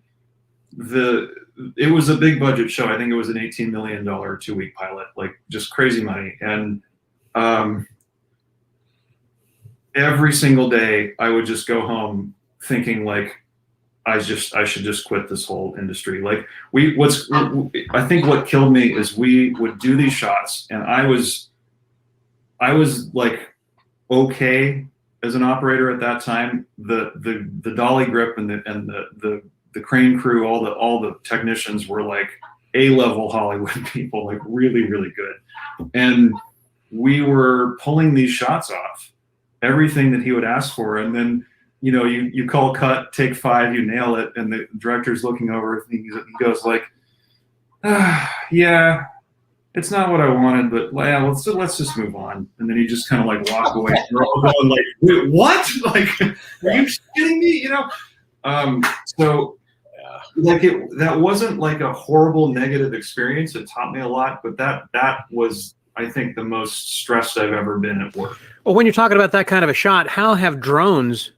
it was a big budget show. I think it was an $18 million 2-week pilot, like just crazy money. And every single day I would just go home thinking like, I should just quit this whole industry. Like I think what killed me is we would do these shots, and I was like, okay, as an operator at that time, the dolly grip and the crane crew, all the technicians were like A-level Hollywood people, like really, really good. And we were pulling these shots off, everything that he would ask for. And then, you call cut, take 5, you nail it. And the director's looking over, he goes like, yeah, it's not what I wanted, but yeah, let's just move on. And then he just kind of like walk away. We're all going like, wait, what? Like, are you kidding me? So like that wasn't like a horrible negative experience. It taught me a lot, but that was, I think, the most stressed I've ever been at work. Well, when you're talking about that kind of a shot, how have drones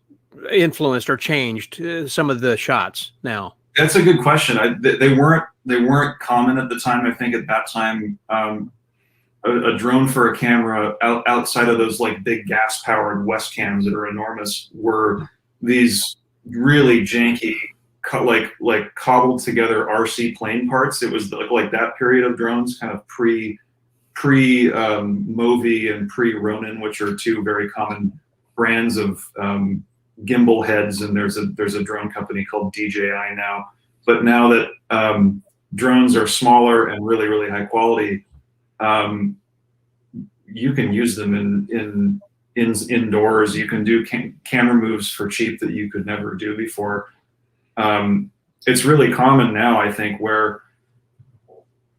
influenced or changed some of the shots now? That's a good question. They weren't common at the time. I think at that time, a drone for a camera outside of those like big gas powered West cams that are enormous were these really janky, like cobbled together RC plane parts. It was like that period of drones, kind of pre Movi and pre Ronin, which are 2 very common brands of gimbal heads, and there's a drone company called DJI now. But now that drones are smaller and really, really high quality, you can use them indoors. You can do camera moves for cheap that you could never do before. It's really common now, I think, where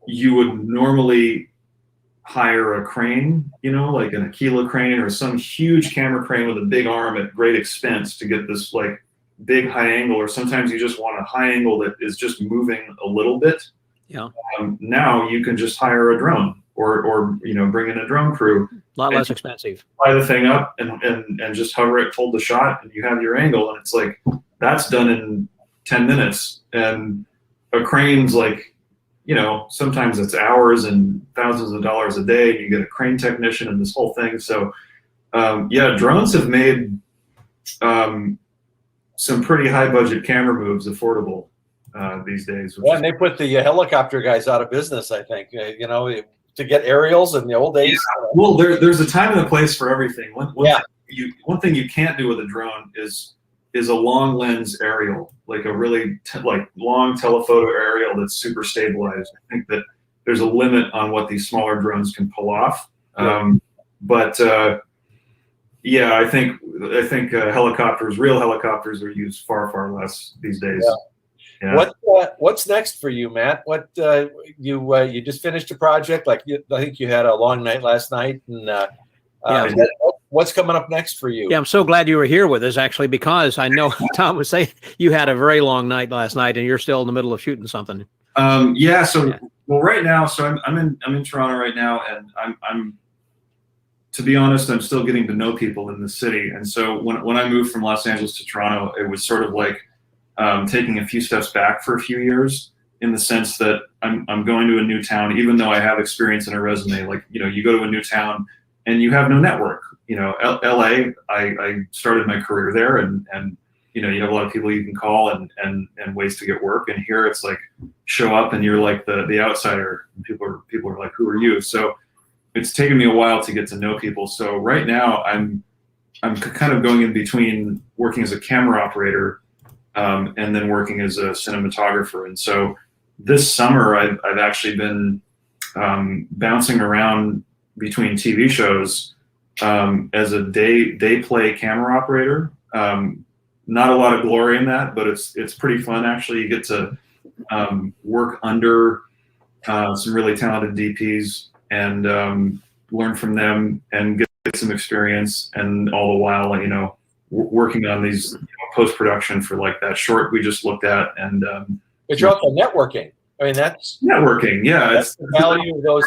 you would normally hire a crane, like an Aquila crane or some huge camera crane with a big arm at great expense to get this like big high angle, or sometimes you just want a high angle that is just moving a little bit. Yeah. Now you can just hire a drone or bring in a drone crew. A lot less expensive. Fly the thing up and just hover it, hold the shot, and you have your angle. And it's like, that's done in 10 minutes. And a crane's like, sometimes it's hours and thousands of dollars a day. And you get a crane technician and this whole thing. So drones have made some pretty high budget camera moves affordable these days. Yeah, and they put the helicopter guys out of business, I think, to get aerials in the old days. Yeah. Well, there's a time and a place for everything. One thing you can't do with a drone is a long lens aerial, like a really long telephoto aerial that's super stabilized. I think that there's a limit on what these smaller drones can pull off. I think helicopters, real helicopters, are used far, far less these days. Yeah. Yeah. What's next for you, Matt? What you just finished a project? I think you had a long night last night, and what's coming up next for you? Yeah, I'm so glad you were here with us, actually, because I know Tom was saying you had a very long night last night, and you're still in the middle of shooting something. Well, right now, so I'm in Toronto right now, and I'm to be honest, I'm still getting to know people in the city. And so when I moved from Los Angeles to Toronto, it was sort of like taking a few steps back for a few years, in the sense that I'm going to a new town, even though I have experience in a resume. Like, you go to a new town and you have no network. LA, I started my career there, and you have a lot of people you can call and ways to get work. And here it's like, show up and you're like the outsider. And people are like, who are you? So it's taken me a while to get to know people. So right now I'm kind of going in between working as a camera operator and then working as a cinematographer. And so this summer I've actually been bouncing around between TV shows as a day play camera operator. Not a lot of glory in that, but it's pretty fun, actually. You get to work under some really talented DPs and learn from them and get some experience, and all the while, working on these post-production for like that short we just looked at. And but you're also networking. I mean, that's networking. Yeah, that's the value of those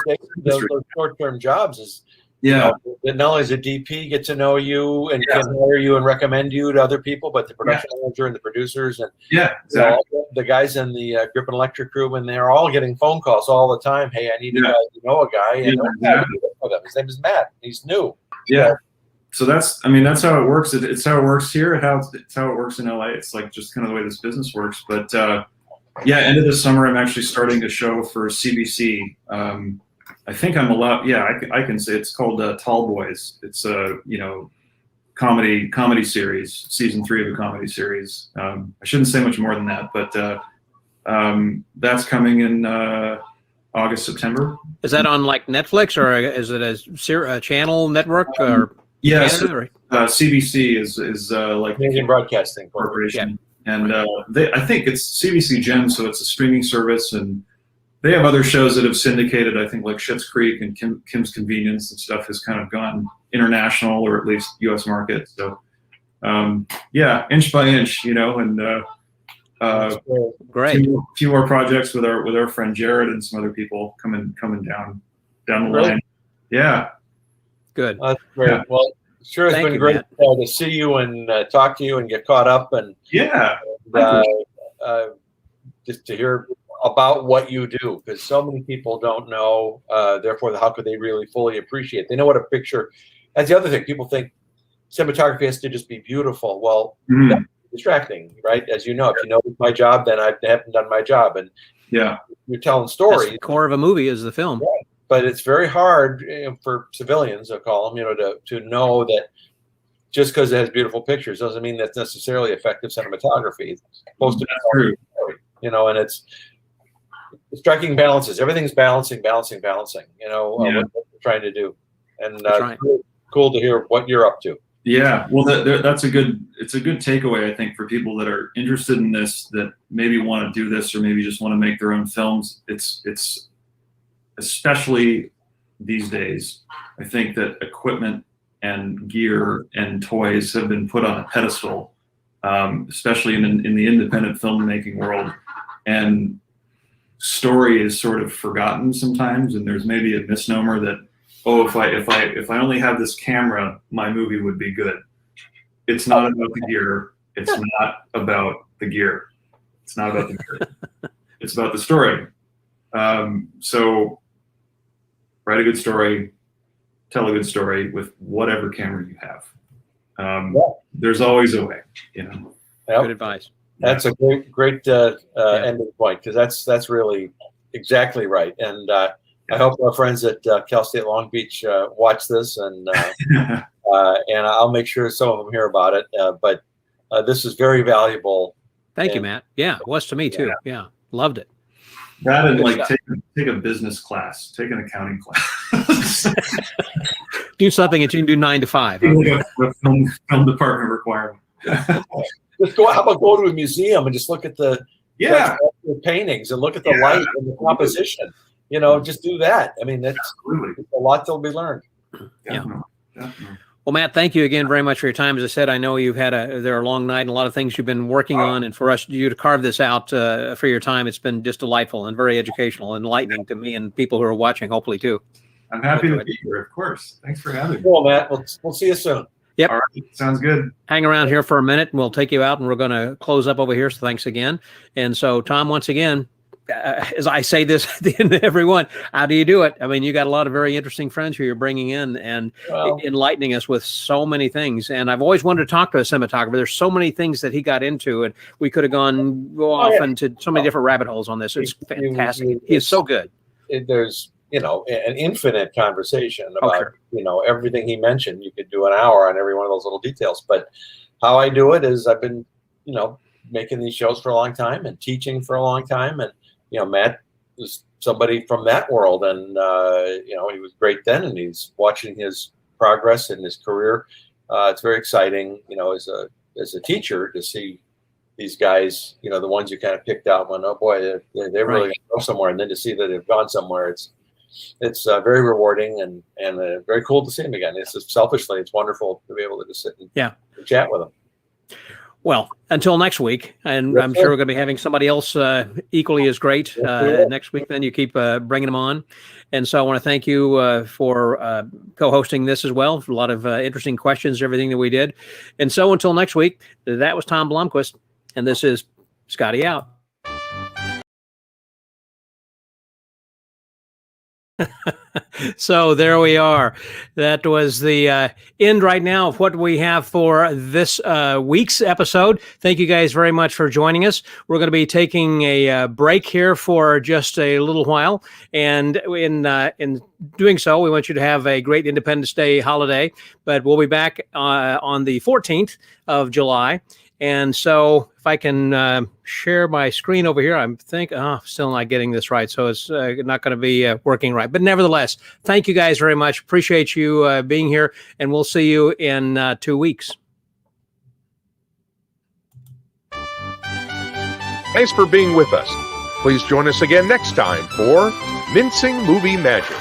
short-term jobs is. That not only does a DP get to know you and can hire you and recommend you to other people, but the production manager and the producers and exactly. The guys in the Grip and Electric crew, and they're all getting phone calls all the time. Hey, I need a guy, a guy. And his name is Matt. He's new. Yeah. So that's how it works. It's how it works here. It's how it works in LA. It's like just kind of the way this business works. But end of this summer, I'm actually starting a show for CBC. I think I'm allowed. Yeah, I can say it's called Tall Boys. It's a comedy series, season 3 of a comedy series. I shouldn't say much more than that, but that's coming in August, September. Is that on like Netflix, or is it a channel network? Or CBC is like Canadian Broadcasting Corporation, and I think it's CBC Gem, so it's a streaming service, and they have other shows that have syndicated. I think like Schitt's Creek and Kim's Convenience and stuff has kind of gone international, or at least U.S. market. So inch by inch, and great. A few more projects with our friend Jared and some other people coming down the line. Yeah, good. That's great. Yeah. Well, sure, it's been great to see you and talk to you and get caught up, and just to hear about what you do, because so many people don't know. Therefore, how could they really fully appreciate? They know what a picture. That's the other thing. People think cinematography has to just be beautiful. Well, that's distracting, right? As you know, if you know my job, then I haven't done my job. And you're telling stories. That's the core of a movie is the film. Right. But it's very hard for civilians, I call them, to know that just because it has beautiful pictures doesn't mean that's necessarily effective cinematography. It's supposed to be, you know, and it's striking balances. Everything's balancing. You know, what we're trying to do, and right. cool to hear what you're up to. Yeah, well, it's a good takeaway, I think, for people that are interested in this, that maybe want to do this or maybe just want to make their own films. It's especially these days, I think that equipment and gear and toys have been put on a pedestal, especially in the independent filmmaking world, and story is sort of forgotten sometimes, and there's maybe a misnomer that, oh, if I only have this camera, my movie would be good. It's not about the gear. It's not about the gear. It's not about the gear. It's about the story. So write a good story, tell a good story with whatever camera you have. There's always a way, you know. Good advice. That's a great ending point, because that's really exactly right. And I hope our friends at Cal State Long Beach watch this, and I'll make sure some of them hear about it. But this is very valuable. Thank you, Matt. Yeah, it was to me too. Yeah, loved it. That and like take a business class, take an accounting class. Do something that you can do 9 to 5. Huh? A film department requirement. Just how about go to a museum and just look at the paintings and look at the light and the composition. You know, just do that. I mean, it's a lot to be learned. Definitely. Well, Matt, thank you again very much for your time. As I said, I know you've had a long night and a lot of things you've been working on, and for you to carve this out for your time, it's been just delightful and very educational and enlightening to me and people who are watching, hopefully too. I'm happy to be here, of course. Thanks for having me. Cool, Matt. We'll see you soon. Yep. All right. Sounds good. Hang around here for a minute and we'll take you out, and we're going to close up over here. So thanks again. And so, Tom, once again, as I say this at the end of everyone, how do you do it? I mean, you got a lot of very interesting friends who you're bringing in and enlightening us with so many things. And I've always wanted to talk to a cinematographer. There's so many things that he got into, and we could have gone off into so many different rabbit holes on this. It's fantastic. He is so good. There's, you know, an infinite conversation about, you know, everything he mentioned. You could do an hour on every one of those little details. But how I do it is I've been, you know, making these shows for a long time and teaching for a long time. And, you know, Matt was somebody from that world, and you know, he was great then, and he's watching his progress in his career. It's very exciting, you know, as a teacher, to see these guys, you know, the ones you kind of picked out, when, oh boy, they're really going to go somewhere, and then to see that they've gone somewhere, it's very rewarding and very cool to see them again. It's just, selfishly, it's wonderful to be able to just sit and chat with them. Well, until next week, and I'm sure we're going to be having somebody else equally as great next week. Then you keep bringing them on. And so I want to thank you for co-hosting this as well. A lot of interesting questions, everything that we did. And so until next week, that was Tom Blomquist, and this is Scotty out. So there we are. That was the end right now of what we have for this week's episode. Thank you guys very much for joining us. We're going to be taking a break here for just a little while. And in doing so, we want you to have a great Independence Day holiday. But we'll be back on the 14th of July. And so if I can share my screen over here, I'm still not getting this right. So it's not going to be working right. But nevertheless, thank you guys very much. Appreciate you being here. And we'll see you in 2 weeks. Thanks for being with us. Please join us again next time for Mincing Movie Magic.